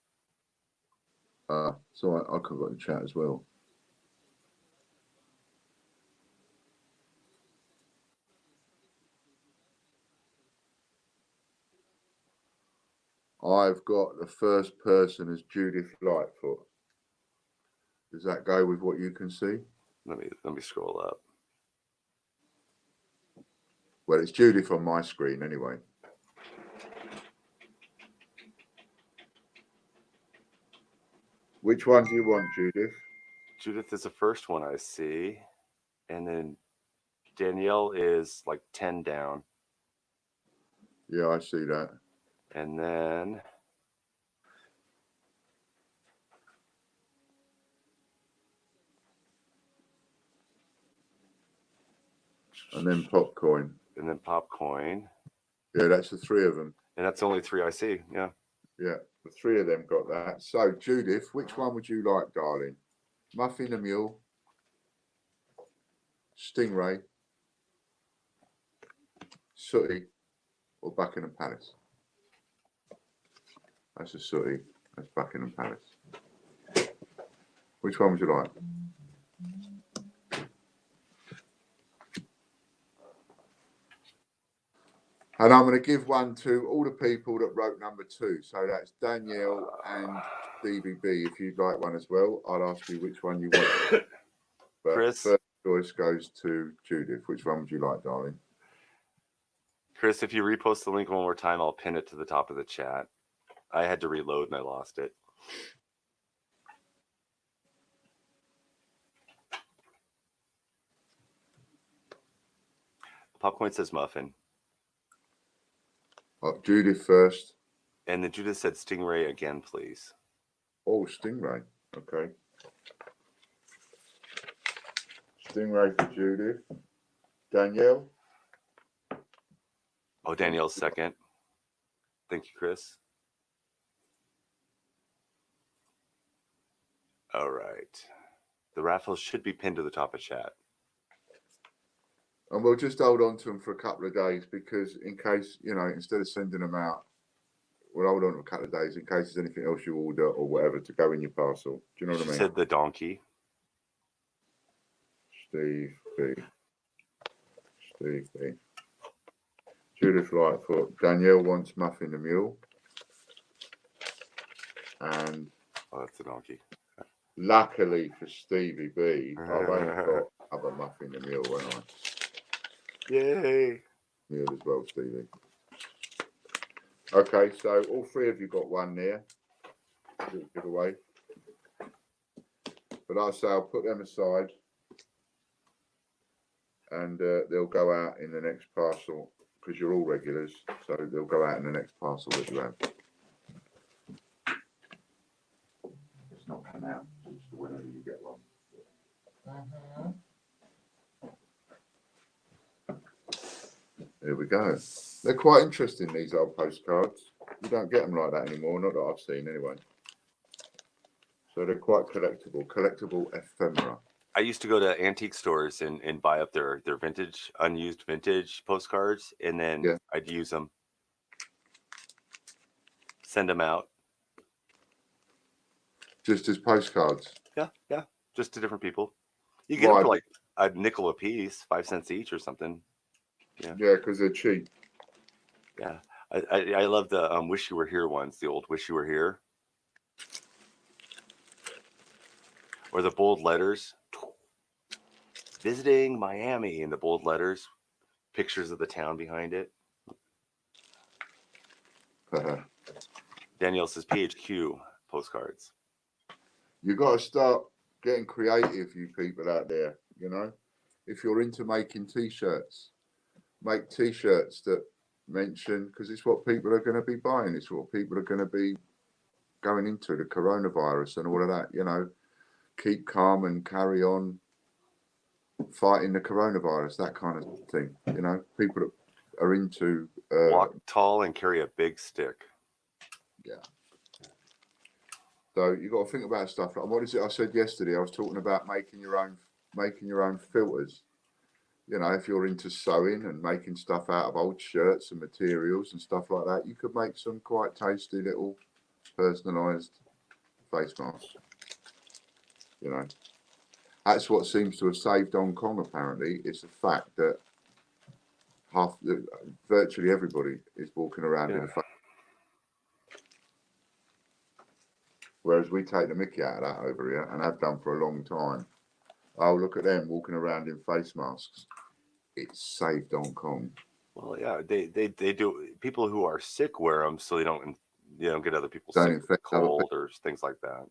So I could got the chat as well. I've got the first person as Judith Lightfoot. Does that go with what you can see? Let me scroll up. Well, it's Judith on my screen anyway. Which one do you want, Judith? Judith is the first one I see, and then Danielle is like 10 down, Yeah, I see that. and then Popcorn. and then Popcoin, Yeah, that's the 3 of them. and that's the only 3 I see. Yeah. Yeah, the 3 of them got that. So, Judith, which one would you like, darling? Muffin the Mule, Stingray, Sooty, or Buckingham Palace? That's a Sooty. That's Buckingham Palace. Which one would you like? And I'm going to give one to all the people that wrote number 2. So that's Danielle and DBB. If you'd like one as well, I'll ask you which one you want. But Chris? first choice goes to Judith. Which one would you like, darling? Chris, if you repost the link one more time, I'll pin it to the top of the chat. I had to reload and I lost it. Popcorn says muffin. Judith first. And then Judith said Stingray again, please. Oh, Stingray. Okay. Stingray for Judith. Danielle? Oh, Danielle's second. Thank you, Chris. All right. The raffles should be pinned to the top of chat. And we'll just hold on to them for a couple of days because in case, instead of sending them out, we'll hold on to a couple of days in case there's anything else you order or whatever to go in your parcel. Do you know what I mean? Said the donkey. Steve B. Judith Lightfoot. Danielle wants Muffin the Mule. And that's a donkey. Luckily for Stevie B, I've only got other Muffin the Mule, won't I? Yay. Mule as well, Stevie. Okay, so all 3 of you got one there. Give away. But I'll say I'll put them aside. And they'll go out in the next parcel because you're all regulars. So they'll go out in the next parcel that you have. It's not come out. It's whenever you get one. There we go. They're quite interesting, these old postcards. You don't get them like that anymore, not that I've seen anyway. So they're quite collectible ephemera. I used to go to antique stores and buy up their vintage, unused vintage postcards, and then I'd use them, send them out. Just as postcards. Yeah, yeah, just to different people. You get them Why? for like a nickel a piece, 5 cents each or something. Yeah, Yeah, because they're cheap. yeah. I love the "Wish You Were Here" ones. The old "Wish You Were Here," or the bold letters. Visiting Miami in the bold letters, pictures of the town behind it. Danielle says PHQ postcards. You got to start getting creative, you people out there. You know, if you're into making t-shirts, make t-shirts that mention, because it's what people are going to be buying. It's what people are going to be going into, the coronavirus and all of that. You know, keep calm and carry on fighting the coronavirus, that kind of thing. You know, people that are into Walk tall and carry a big stick. yeah. So you got to think about stuff like, what is it I said yesterday? I was talking about making your own filters. You know, if you're into sewing and making stuff out of old shirts and materials and stuff like that, you could make some quite tasty little personalised face masks. You know, that's what seems to have saved Hong Kong. Apparently, it's the fact that virtually everybody is walking around in a face. Whereas we take the mickey out of that over here and have done for a long time. Oh, look at them walking around in face masks. It's saved Hong Kong. Well, yeah, they do. People who are sick wear them so they don't get other people Don't sick with infect other cold or things like that.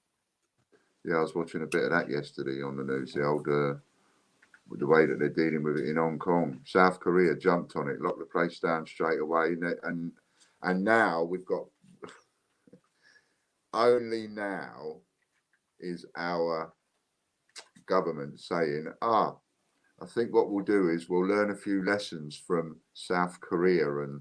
Yeah, I was watching a bit of that yesterday on the news. The old the way that they're dealing with it in Hong Kong. South Korea jumped on it, locked the place down straight away, and now we've got only now is our government saying, I think what we'll do is we'll learn a few lessons from South Korea and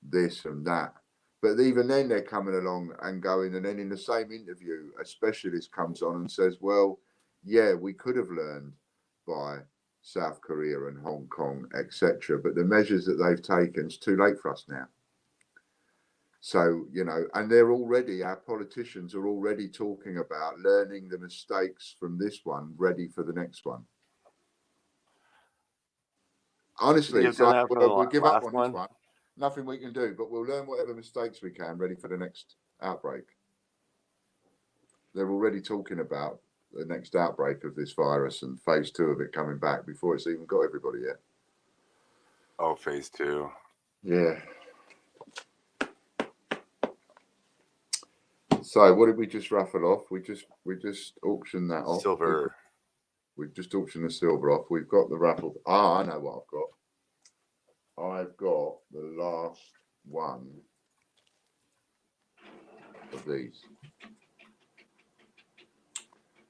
this and that. But even then, they're coming along and going, and then in the same interview, a specialist comes on and says, well, yeah, we could have learned by South Korea and Hong Kong, etc. But the measures that they've taken, it's too late for us now. So, and our politicians are already talking about learning the mistakes from this one, ready for the next one. Honestly, it's like, we'll give up on this one. Nothing we can do, but we'll learn whatever mistakes we can, ready for the next outbreak. They're already talking about the next outbreak of this virus and phase 2 of it coming back before it's even got everybody yet. Oh, phase 2. Yeah. So what did we just raffle off? We just auctioned that off. Silver. We've just auctioned the silver off. We've got the raffle. I know what I've got. I've got the last one of these.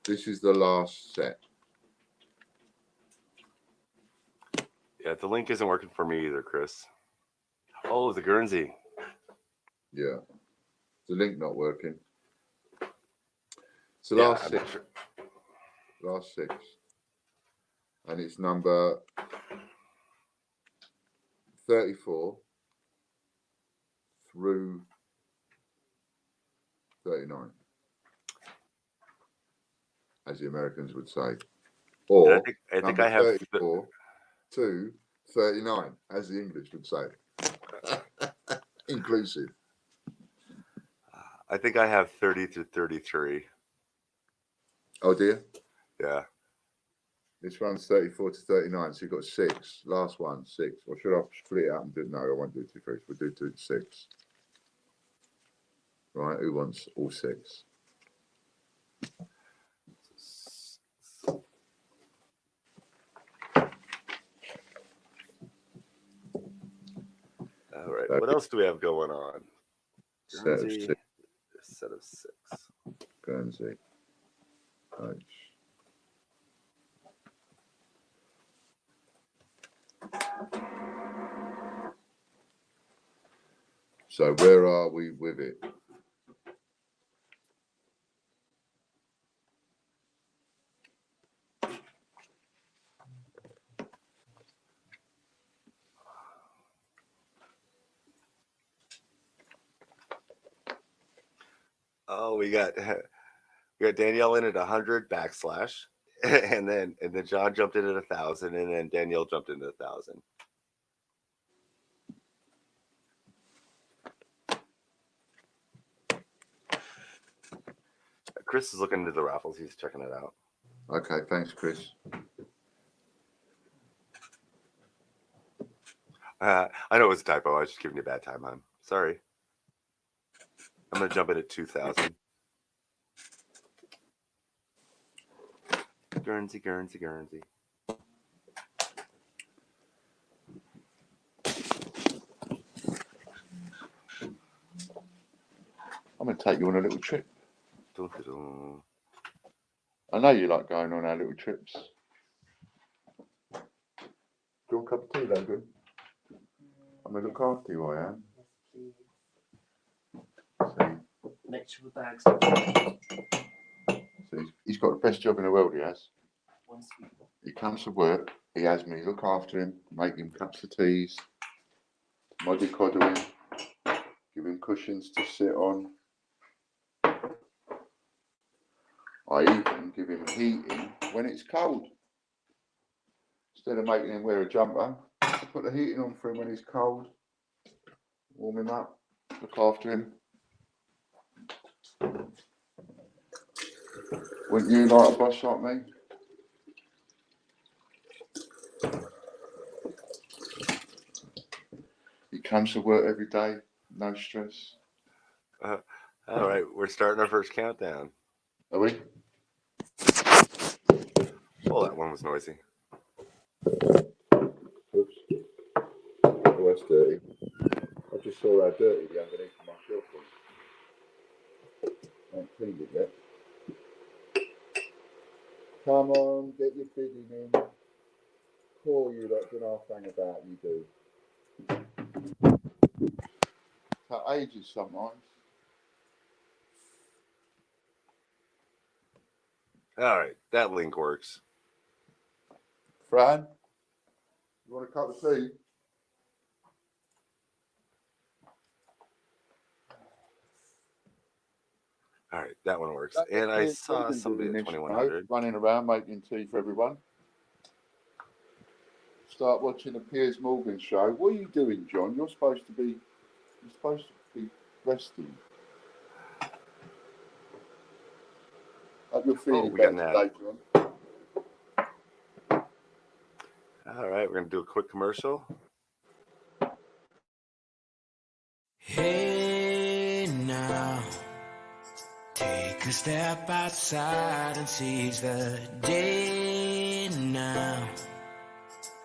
This is the last set. Yeah, the link isn't working for me either, Chris. Oh, the Guernsey. Yeah. The link not working. It's the last six. Sure. Last 6. And it's number 34 through 39, as the Americans would say. Or I think I have 34 to 39, as the English would say. Inclusive. I think I have 30 to 33. Oh dear. Yeah. This one's 34 to 39, so you've got 6. Last one, 6. Or should I split it out and do it? No, I won't do 2, 3. We'll do 2 to 6. Right, who wants all 6? All right. What else do we have going on? Guernsey, set of 6. Guernsey. H. So where are we with it? Oh, we got Danielle in at 100 \, and then John jumped in at 1,000, and then Danielle jumped in at 1,000. Chris is looking into the raffles. He's checking it out. Okay, thanks, Chris. I know it was a typo. I was just giving you a bad time, hon. Sorry. I'm gonna jump in at 2,000. Guernsey. I'm going to take you on a little trip. Dun-dun-dun. I know you like going on our little trips. Do you want a cup of tea, Logan? I'm going to look after you, I am. See? Next to the bags. So he's got the best job in the world, he has. One sweet. He comes to work, he has me look after him, make him cups of teas, mollycoddle him, give him cushions to sit on. I even give him heating when it's cold. Instead of making him wear a jumper, I put the heating on for him when he's cold, warm him up, look after him. Wouldn't you like a boss like me? He comes to work every day, no stress. All right, we're starting our first countdown. Are we? Oh, that one was noisy. Oops. Oh, that's dirty. I just saw how dirty the underneath of my shelf was. I haven't cleaned it yet. Come on, get your bidding in. Call you lot don't half hang about, you do. Take ages sometimes. All right, that link works. Fran, you want a cup of tea? All right, that one works. And I saw somebody at 2,100. Running around making tea for everyone. Start watching the Piers Morgan show. What are you doing, John? You're supposed to be resting. Hope you're feeling we got better an today, John. All right, we're gonna do a quick commercial. Hey now, take a step outside and seize the day now.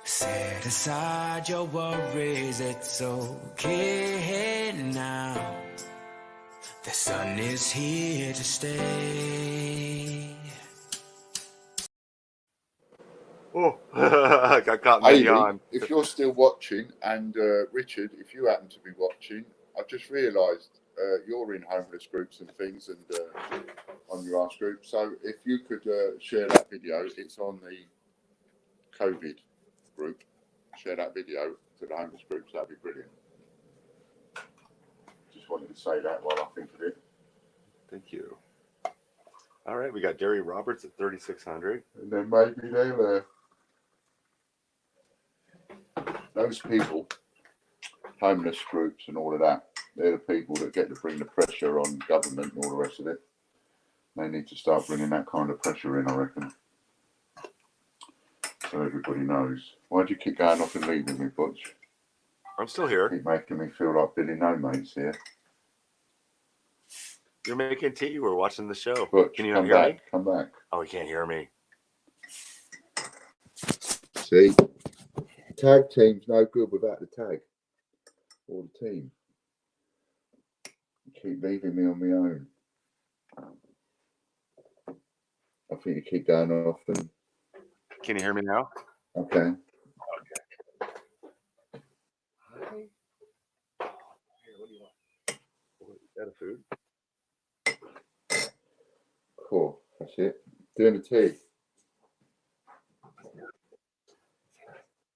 Set aside your worries, it's okay now. The sun is here to stay. Oh, I got caught in the yawn. If you're still watching, and Richard, if you happen to be watching, I've just realised you're in homeless groups and things, and on your ass group. So if you could share that video, it's on the COVID group. Share that video to the homeless groups. That'd be brilliant. Just wanted to say that while I think of it. Thank you. All right, we got Gary Roberts at 3,600. And then maybe they'll those people, homeless groups and all of that, they're the people that get to bring the pressure on government and all the rest of it. They need to start bringing that kind of pressure in, I reckon. So everybody knows. Why'd you keep going off and leaving me, Butch? I'm still here. Keep making me feel like Billy No Mates here. You're making tea. We're watching the show. Butch, can you come not hear back, me? Come back. Oh, he can't hear me. See? Tag team's no good without the tag. Or the team. You keep leaving me on my own. I think you keep going off and... Can you hear me now? Okay. Okay. Hi. Here, what do you want? Is that a food? Cool. That's it. Doing the tea.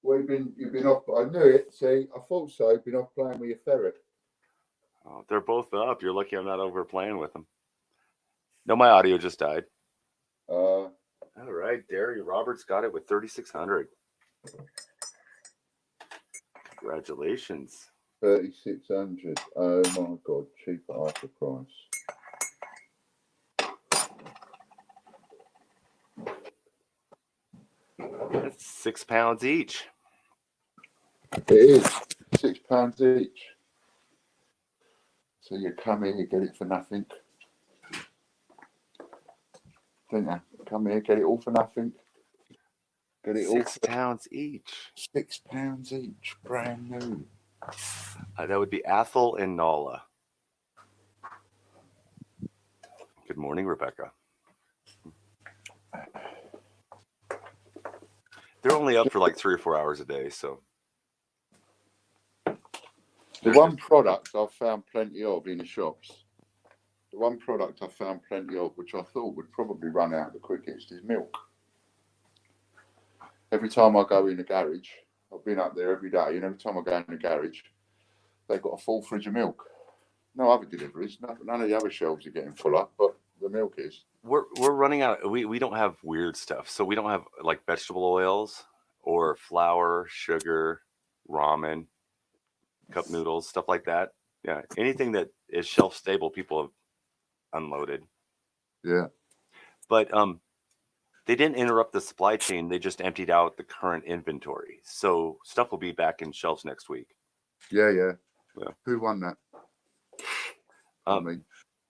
Well, you've been off. I knew it. See, I thought so. You've been off playing with your ferret. Oh, they're both up. You're lucky I'm not over playing with them. No, my audio just died. Uh, All right, Derry Roberts got it with 3,600. Congratulations. 3,600. Oh my God, cheap at half the price. That's £6 each. It is £6 each. So you come here, you get it for nothing. Don't you? Come here, get it all for nothing. Get it all for £6 each. £6 each, brand new. That would be Athol and Nala. Good morning, Rebecca. They're only up for like 3 or 4 hours a day, so. The one product I've found plenty of in the shops, the one product I found plenty of, which I thought would probably run out the quickest, is milk. Every time I go in the garage, I've been up there every day, and every time I go in the garage, they've got a full fridge of milk. No other deliveries, none of the other shelves are getting full up, but the milk is. We're running out. We don't have weird stuff. So we don't have like vegetable oils or flour, sugar, ramen, cup noodles, stuff like that. Yeah, anything that is shelf stable, people have unloaded. Yeah. But they didn't interrupt the supply chain. They just emptied out the current inventory. So stuff will be back in shelves next week. Yeah. Yeah. Who won that? Me.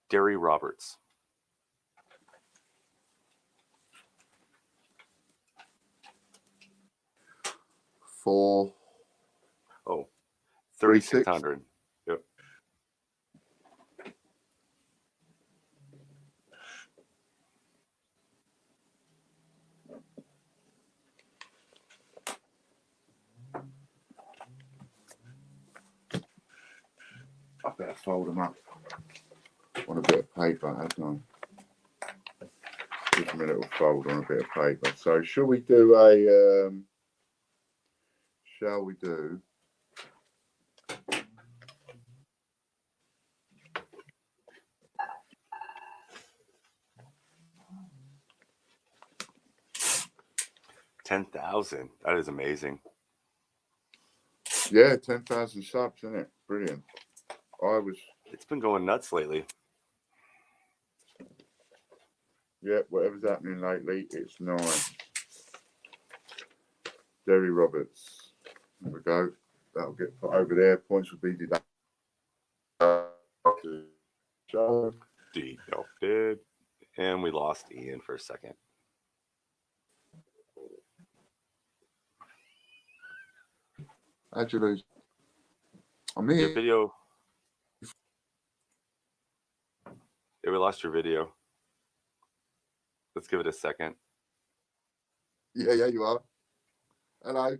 Derry Roberts. For 3,600. Yep. I better fold them up on a bit of paper, haven't I? Give them a little fold on a bit of paper. So, shall we do a? Shall we do? $10,000. That is amazing. Yeah, 10,000 subs, isn't it? Brilliant. It's been going nuts lately. Yeah, whatever's happening lately, it's nice. Derry Roberts. There we go. That'll get put over there. Points will be deducted. Deducted. And we lost Ian for a second. How'd you lose? I'm Your here. video. Yeah, we lost your video. Let's give it a second. Yeah, you are. Hello.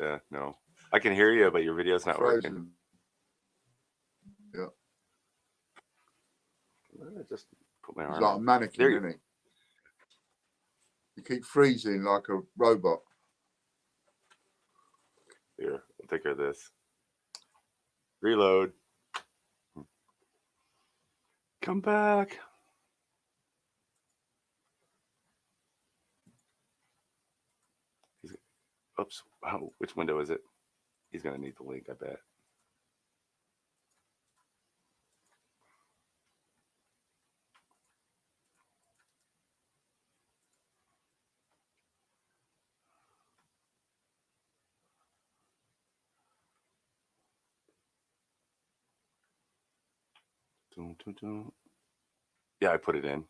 Yeah, no. I can hear you, but your video's not working. Frozen. Yeah. I just put my He's arm like a up. mannequin, There you isn't he? You keep freezing like a robot. Here, I'll take care of this. Reload. Come back. Oops. Which window is it? He's going to need the link, I bet. Yeah, I put it in.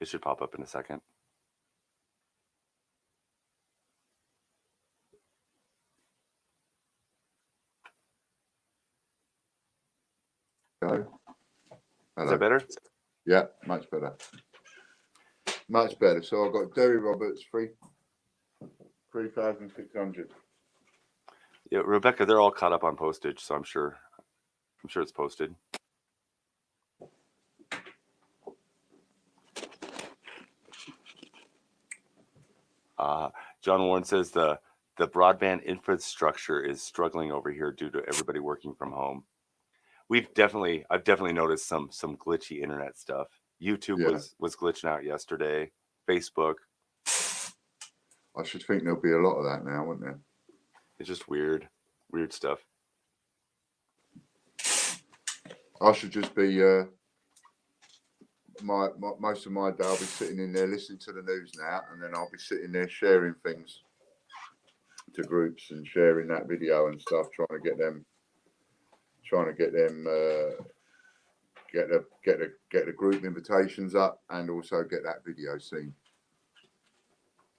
It should pop up in a second. Go. Hello. Is that better? Yeah, much better. Much better. So I've got Derry Roberts, 3,600. Yeah, Rebecca, they're all caught up on postage, so I'm sure it's posted. John Warren says the broadband infrastructure is struggling over here due to everybody working from home. I've definitely noticed some glitchy internet stuff. YouTube Yeah. was glitching out yesterday. Facebook, I should think there'll be a lot of that now, wouldn't there? it's just weird stuff. I should just be my most of my day I'll be sitting in there listening to the news now, and then I'll be sitting there sharing things to groups and sharing that video and stuff, trying to get them get the group invitations up, and also get that video seen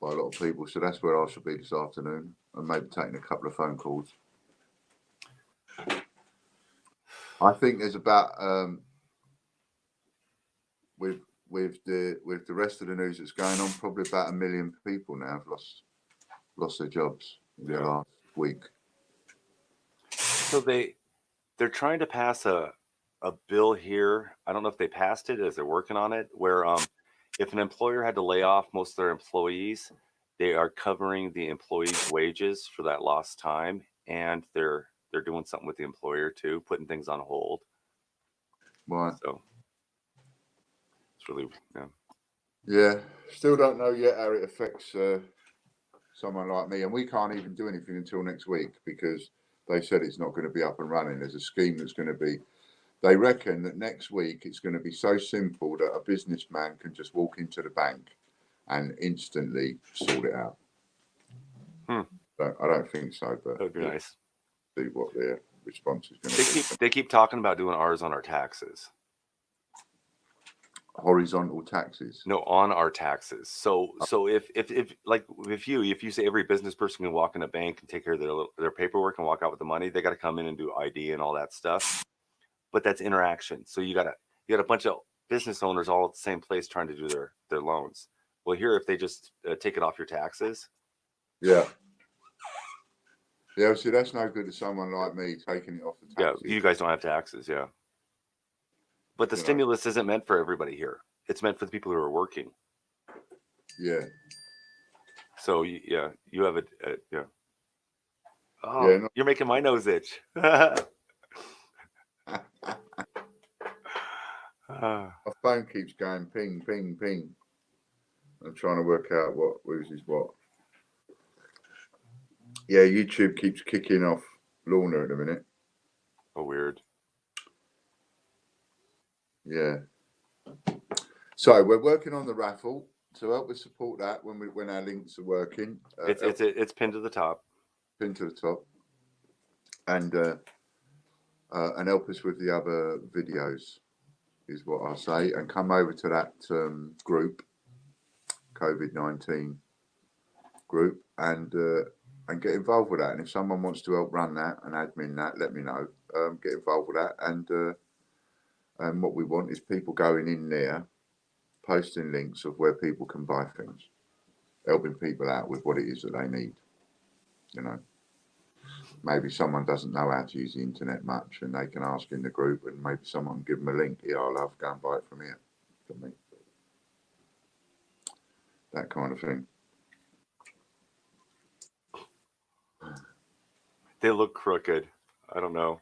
by a lot of people. So that's where I should be this afternoon, and maybe taking a couple of phone calls. I think there's about with the rest of the news that's going on, probably about 1 million people now have lost their jobs in the last week. So they're trying to pass a bill here. I don't know if they passed it as they're working on it, where if an employer had to lay off most of their employees, they are covering the employees' wages for that lost time, and they're doing something with the employer too, putting things on hold. Right. So it's really Yeah. Still don't know yet how it affects someone like me, and we can't even do anything until next week because they said it's not going to be up and running. There's a scheme that's going to be. They reckon that next week it's going to be so simple that a businessman can just walk into the bank and instantly sort it out. So I don't think so, but that would be nice. See what their response is going to be. They keep talking about doing ours on our taxes. Horizontal taxes. No, on our taxes. So if you say every business person can walk in a bank and take care of their paperwork and walk out with the money, they got to come in and do ID and all that stuff. But that's interaction. So you got a bunch of business owners all at the same place trying to do their loans. Well, here if they just take it off your taxes. Yeah. Yeah. See, that's no good to someone like me taking it off the taxes. Yeah, you guys don't have taxes. Yeah. But the stimulus isn't meant for everybody here. It's meant for the people who are working. Yeah. So you have a yeah. Oh, yeah, you're making my nose itch. My phone keeps going ping, ping, ping. I'm trying to work out what is what. Yeah, YouTube keeps kicking off Lorna at the minute. Oh, weird. Yeah. So we're working on the raffle to help us support that when our links are working. It's pinned to the top. Pinned to the top. And help us with the other videos is what I'll say, and come over to that group, COVID-19 group, and get involved with that. And if someone wants to help run that and admin that, let me know. Get involved with that, and what we want is people going in there, posting links of where people can buy things, helping people out with what it is that they need. Maybe someone doesn't know how to use the internet much, and they can ask in the group, and maybe someone can give them a link. Here, I'll have go and buy it from here. For me. That kind of thing. They look crooked. I don't know.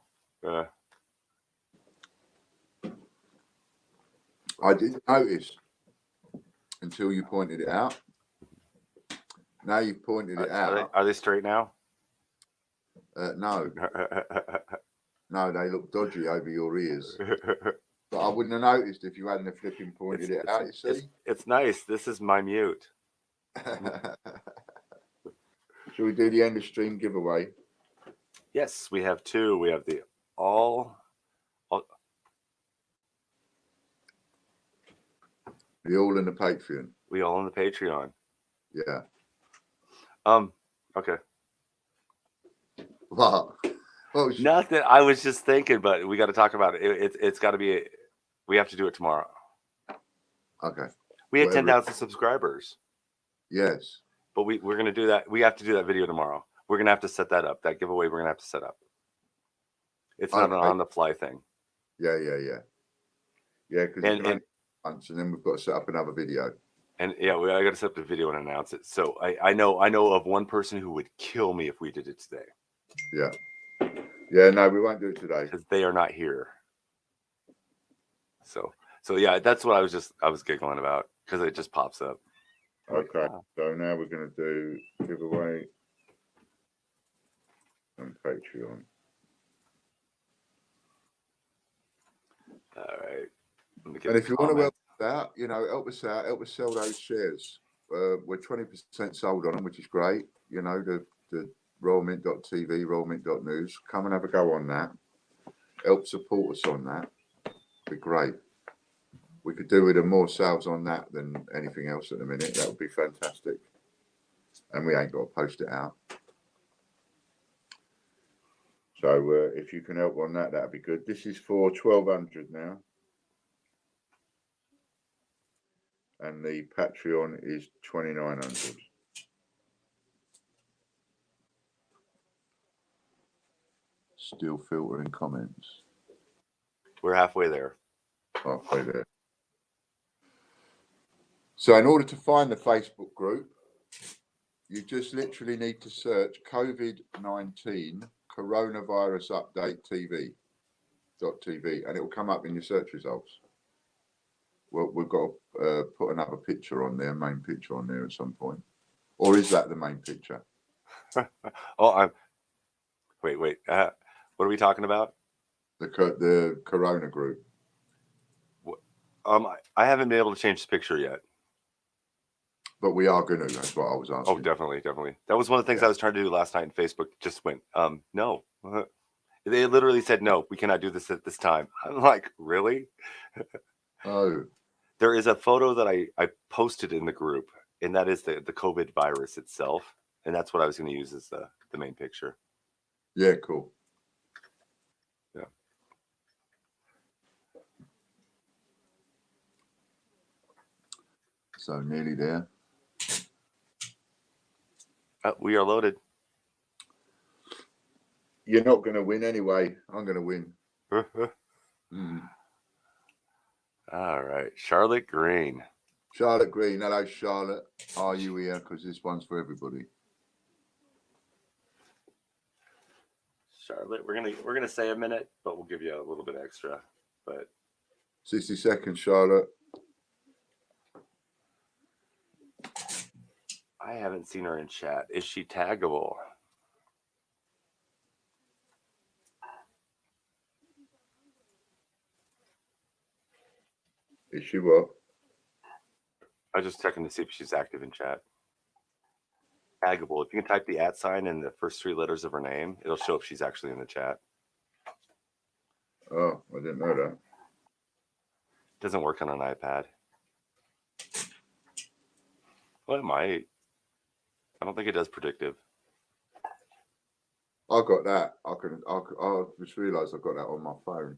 I didn't notice until you pointed it out. Now you've pointed it out. Are they straight now? No. No, they look dodgy over your ears. But I wouldn't have noticed if you hadn't flipping pointed it out, you see? It's nice. This is my mute. Shall we do the end of stream giveaway? Yes, we have two. We have the all in the Patreon. We all in the Patreon. Yeah. Okay. What? Nothing. I was just thinking, but we got to talk about it. It's got to be. We have to do it tomorrow. Okay. We had 10,000 subscribers. Yes. But we're going to do that. We have to do that video tomorrow. We're going to have to set that up. That giveaway we're going to have to set up. It's not an on-the-fly thing. Yeah. Yeah, because and then we've got to set up another video. And yeah, I got to set up the video and announce it. So I know of one person who would kill me if we did it today. Yeah. Yeah, no, we won't do it today. Because they are not here. So yeah, that's what I was giggling about because it just pops up. I'm like, Okay, "Ah." so now we're going to do giveaway on Patreon. All right. Let me get And the if you want to comment. help us out, help us sell those shares. We're 20% sold on them, which is great. The royalmint.tv, royalmint.news. Come and have a go on that. Help support us on that. Be great. We could do with more sales on that than anything else at the minute. That would be fantastic. And we ain't got to post it out. So if you can help on that, that'd be good. This is for 1,200 now. And the Patreon is 2,900. Still filtering comments. We're halfway there. Halfway there. So in order to find the Facebook group, you just literally need to search COVID-19 coronavirus update TV.tv and it will come up in your search results. Well, we've got to put another picture on there, main picture on there at some point. Or is that the main picture? Wait. What are we talking about? The Corona group. I haven't been able to change the picture yet. But we are going to. That's what I was asking. Oh, definitely. That was one of the things I was trying to do last night, and Facebook just went, no. They literally said, no, we cannot do this at this time. I'm like, really? Oh. There is a photo that I posted in the group, and that is the COVID virus itself. And that's what I was going to use as the main picture. Yeah, cool. Yeah. So nearly there. We are loaded. You're not going to win anyway. I'm going to win. All right. Charlotte Green. Charlotte Green. Hello, Charlotte. Are you here? Because this one's for everybody. Charlotte, we're gonna say a minute, but we'll give you a little bit extra. But 60 seconds, Charlotte. I haven't seen her in chat. Is she taggable? Is she what? I was just checking to see if she's active in chat. Taggable. If you can type the @ sign and the first 3 letters of her name, it'll show if she's actually in the chat. Oh, I didn't know that. Doesn't work on an iPad. Well, it might. I don't think it does predictive. I got that. I just realised I've got that on my phone.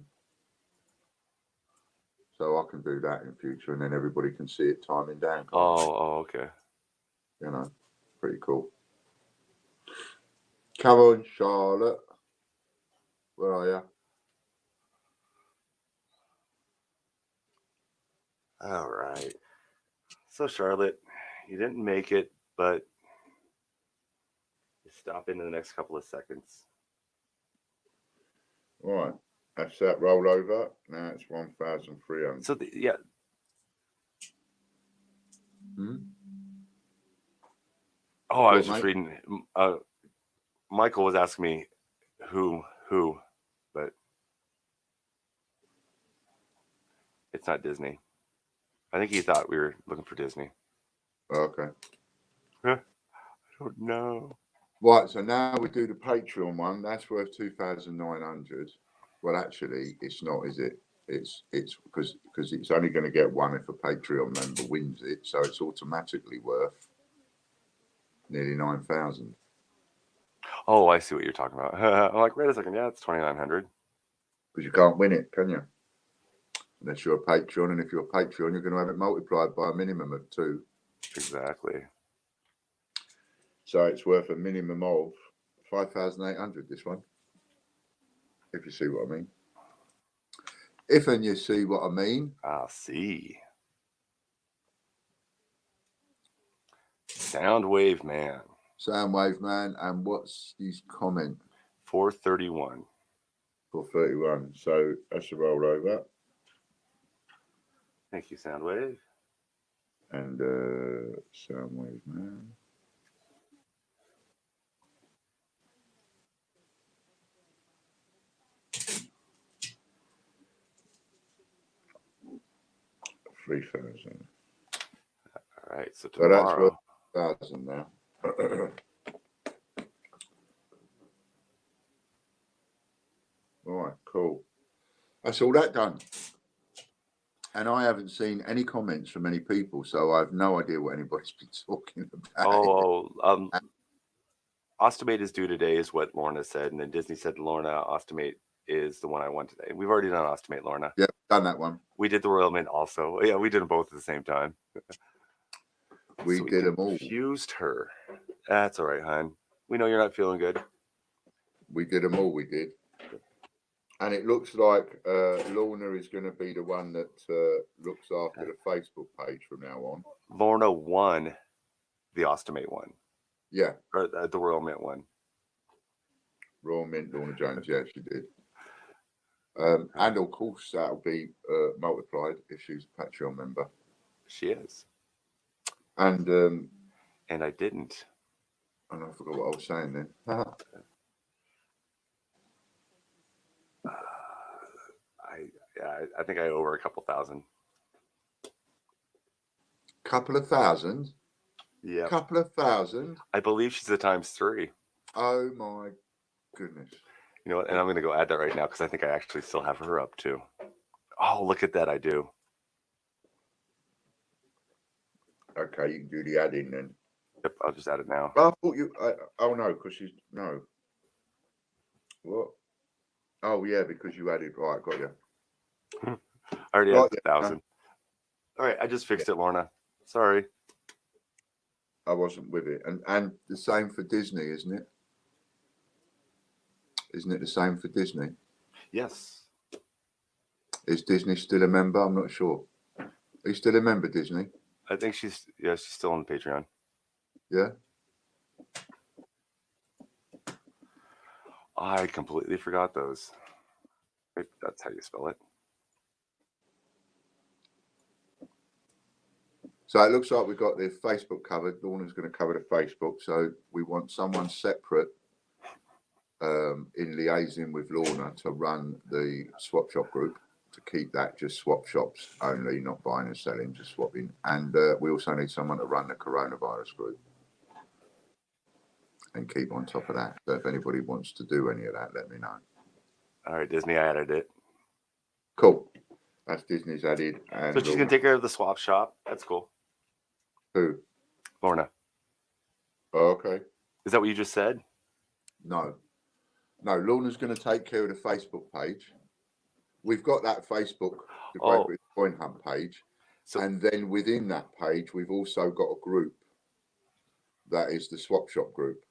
So I can do that in future and then everybody can see it timing down. Oh, okay. You know, pretty cool. Come on, Charlotte. Where are you? All right. So, Charlotte, you didn't make it, but you stop in the next couple of seconds. All right. That's that rollover. Now it's 1,300. So, yeah. Oh, I was just reading. Michael was asking me who, but it's not Disney. I think he thought we were looking for Disney. Okay. I don't know. Right, so now we do the Patreon one. That's worth 2,900. Well, actually, it's not, is it? It's because it's only going to get one if a Patreon member wins it, so it's automatically worth nearly 9,000. Oh, I see what you're talking about. I'm like, wait a second. Yeah, it's 2,900. Because you can't win it, can you? Unless you're a Patreon, and if you're a Patreon, you're going to have it multiplied by a minimum of 2. Exactly. So it's worth a minimum of 5,800, this one. If you see what I mean. If and you see what I mean. I'll see. Soundwave Man. Soundwave Man. And what's his comment? 431. 431. So that's a rollover. Thank you, Soundwave. And Soundwave, man. $3,000. All right, so So that's worth tomorrow. 1,000 now. All right, cool. That's all that done. And I haven't seen any comments from any people, so I have no idea what anybody's been talking about. Ostimate is due today, is what Lorna said, and then Disney said Lorna, Ostimate is the one I want today. We've already done Ostimate, Lorna. Yeah, done that one. We did the Royal Mint also. Yeah, we did them both at the same time. We did them all. Confused her. That's all right, hon. We know you're not feeling good. We did them all. We did. And it looks like Lorna is going to be the one that looks after the Facebook page from now on. Lorna won the Ostimate one. Yeah. Or the Royal Mint one. Royal Mint, Lorna Jones. Yeah, she did. And of course, that'll be multiplied if she's a Patreon member. She is. And I didn't. And I forgot what I was saying then. I think I owe her a couple thousand. Couple of thousand? Yeah. Couple of thousand? I believe she's a ×3. Oh my goodness. You know what? And I'm going to go add that right now because I think I actually still have her up too. Oh, look at that. I do. Okay, you can do the adding then. Yep, I'll just add it now. I thought you. Oh no, because she's no. What? Oh yeah, because you added. Right, got you. I already had 1,000. All right, I just fixed it, Lorna. Sorry. I wasn't with it, and the same for Disney, isn't it? Isn't it the same for Disney? Yes. Is Disney still a member? I'm not sure. Are you still a member, Disney? I think she's still on Patreon. Yeah. I completely forgot those. That's how you spell it. So it looks like we've got the Facebook covered. Lorna's going to cover the Facebook. So we want someone separate in liaising with Lorna to run the swap shop group, to keep that just swap shops only, not buying and selling, just swapping. And we also need someone to run the coronavirus group and keep on top of that. So if anybody wants to do any of that, let me know. All right, Disney, I added it. Cool. That's Disney's added. And so she's going to take care of the swap shop. That's cool. Who? Lorna. Oh, okay. Is that what you just said? No. Lorna's going to take care of the Facebook page. We've got that Facebook, the Great British Coin Hunt page. So, and then within that page, we've also got a group that is the swap shop group.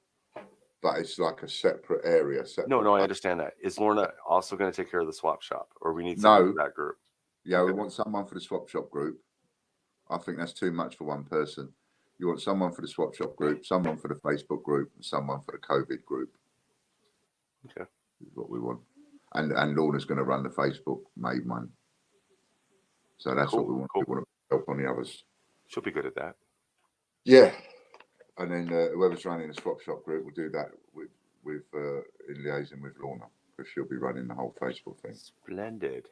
But it's like a separate area. No, I understand that. Is Lorna also going to take care of the swap shop? Or we need someone for that group? Yeah, we want someone for the swap shop group. I think that's too much for one person. You want someone for the swap shop group, someone for the Facebook group, and someone for the COVID group. Okay. Is what we want. And Lorna's going to run the Facebook made one. So that's what we want. Cool. We want to help on the others. She'll be good at that. Yeah. And then whoever's running the swap shop group will do that with in liaison with Lorna, because she'll be running the whole Facebook thing. Splendid.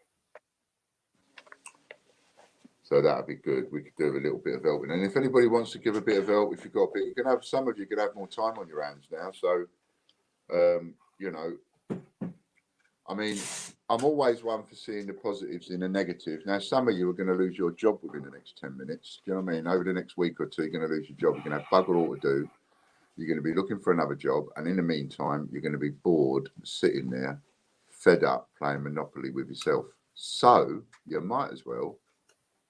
So that'd be good. We could do a little bit of helping. And if anybody wants to give a bit of help, if you've got a bit, you can have some of you could have more time on your hands now. So, you know, I mean, I'm always one for seeing the positives in the negatives. Now, some of you are going to lose your job within the next 10 minutes. Do you know what I mean? Over the next week or two, you're going to lose your job. You're going to have bugger all to do. You're going to be looking for another job. And in the meantime, you're going to be bored, sitting there, fed up, playing Monopoly with yourself. So you might as well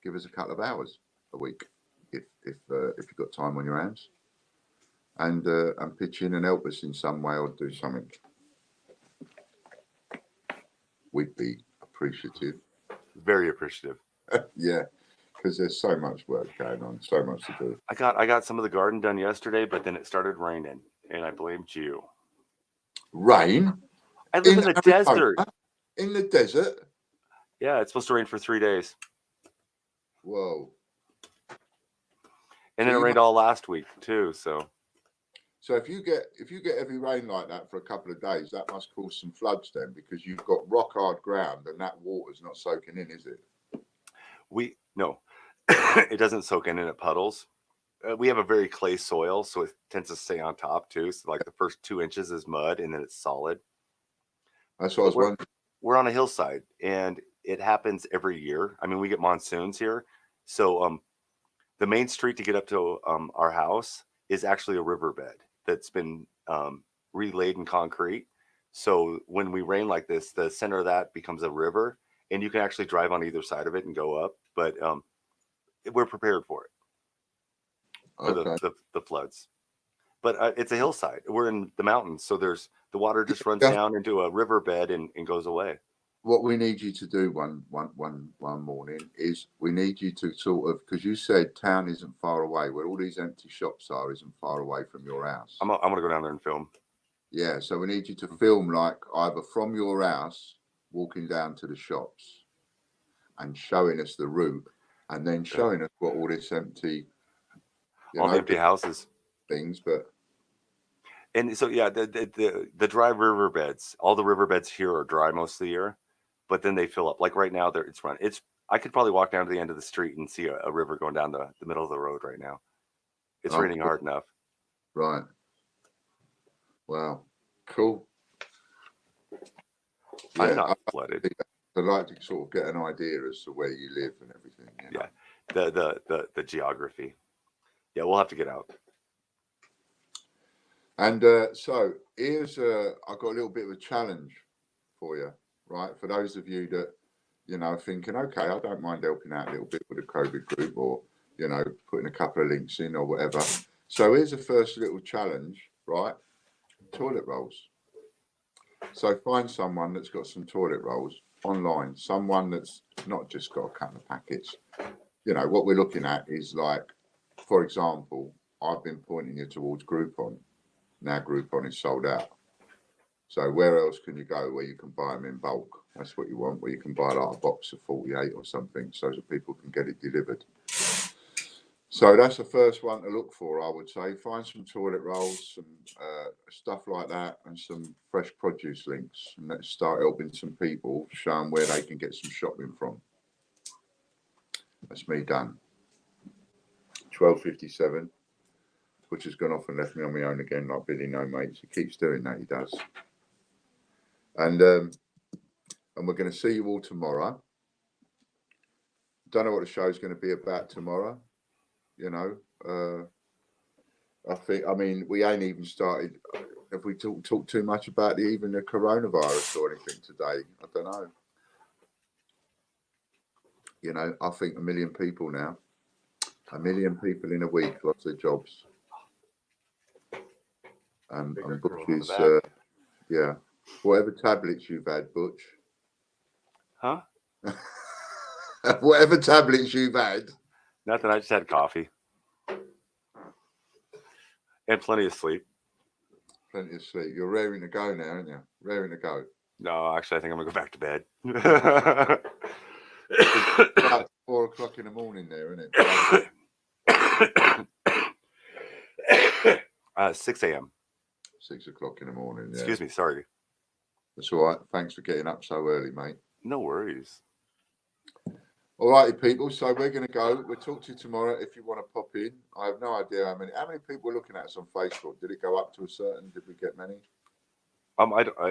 give us a couple of hours a week if you've got time on your hands, and pitch in and help us in some way or do something. We'd be appreciative. Very appreciative. Yeah, because there's so much work going on, so much to do. I got some of the garden done yesterday, but then it started raining, and I blamed you. Rain? I live in the desert. In the desert? Yeah, it's supposed to rain for 3 days. Whoa. And So then it you rained all last week too. So So if you get heavy rain like that for a couple of days, that must cause some floods then, because you've got rock hard ground and that water's not soaking in, is it? no, it doesn't soak in and it puddles. We have a very clay soil, so it tends to stay on top too. So like the first 2 inches is mud, and then it's solid. That's what I was But wondering. we're on a hillside, and it happens every year. I mean, we get monsoons here, so the main street to get up to our house is actually a riverbed that's been relaid in concrete. So when we rain like this, the center of that becomes a river, and you can actually drive on either side of it and go up. But we're prepared for it, for Okay. the floods. But it's a hillside. We're in the mountains, so there's the water just runs Yeah. down into a riverbed and goes away. What we need you to do one morning is we need you to sort of, because you said town isn't far away, where all these empty shops are isn't far away from your house. I'm gonna go down there and film. Yeah, so we need you to film like either from your house, walking down to the shops and showing us the route, and then showing us what all this empty, All the empty houses. things, but And so yeah, the dry riverbeds, all the riverbeds here are dry most of the year, but then they fill up. Like right now, it's run. It's I could probably walk down to the end of the street and see a river going down the middle of the road right now. It's Oh, raining cool. hard enough. Right. Wow. Cool. I'm Yeah, not flooded. I'd like to sort of get an idea as to where you live and everything. You know? Yeah, the geography. Yeah, we'll have to get out. And so here's I've got a little bit of a challenge for you, right? For those of you that, you know, thinking, okay, I don't mind helping out a little bit with the COVID group, or, you know, putting a couple of links in or whatever. So here's the first little challenge, right? Toilet rolls. So find someone that's got some toilet rolls online, someone that's not just got a couple of packets. You know, what we're looking at is like, for example, I've been pointing you towards Groupon. Now Groupon is sold out. So where else can you go where you can buy them in bulk? That's what you want, where you can buy like a box of 48 or something, so that people can get it delivered. So that's the first one to look for, I would say. Find some toilet rolls, some stuff like that, and some fresh produce links. And let's start helping some people, show them where they can get some shopping from. That's me done. 12:57. Butcher's gone off and left me on my own again, like Billy No Mates. He keeps doing that, he does. And we're going to see you all tomorrow. Don't know what the show's going to be about tomorrow. You know, I mean, we ain't even started. Have we talked too much about even the coronavirus or anything today? I don't know. You know, I think 1 million people now. 1 million people in a week lost their jobs. And Butch is, yeah. Whatever tablets you've had, Butch. Huh? Whatever tablets you've had. Nothing. I just had coffee and plenty of sleep. Plenty of sleep. You're raring to go now, aren't you? Raring to go. No, actually, I think I'm gonna go back to bed. It's about 4 o'clock in the morning there, isn't it? 6 a.m. 6 o'clock in the morning. Yeah. Excuse me. Sorry. That's all right. Thanks for getting up so early, mate. No worries. All righty, people. So we're going to go. We'll talk to you tomorrow if you want to pop in. I have no idea how many people are looking at us on Facebook. Did it go up to a certain? Did we get many?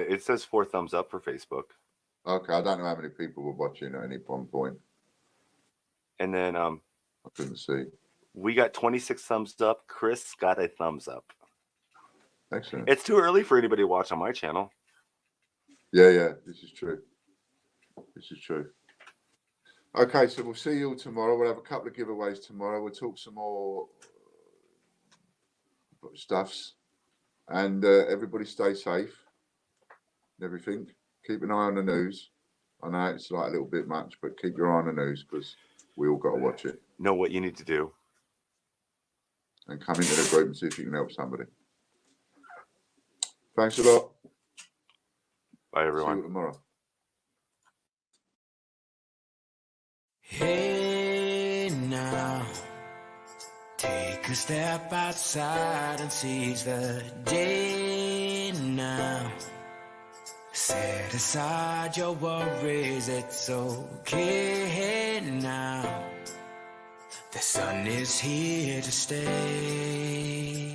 It says 4 thumbs up for Facebook. Okay, I don't know how many people were watching at any one point. And then I couldn't see. we got 26 thumbs up. Chris got a thumbs up. Excellent. It's too early for anybody to watch on my channel. Yeah, this is true. This is true. Okay, so we'll see you all tomorrow. We'll have a couple of giveaways tomorrow. We'll talk some more stuffs. And everybody stay safe and everything. Keep an eye on the news. I know it's like a little bit much, but keep your eye on the news, because we all got to watch it. Know what you need to do. And come into the group and see if you can help somebody. Thanks a lot. Bye, everyone. See you tomorrow. Hey now. Take a step outside and seize the day now. Set aside your worries, it's okay now. The sun is here to stay.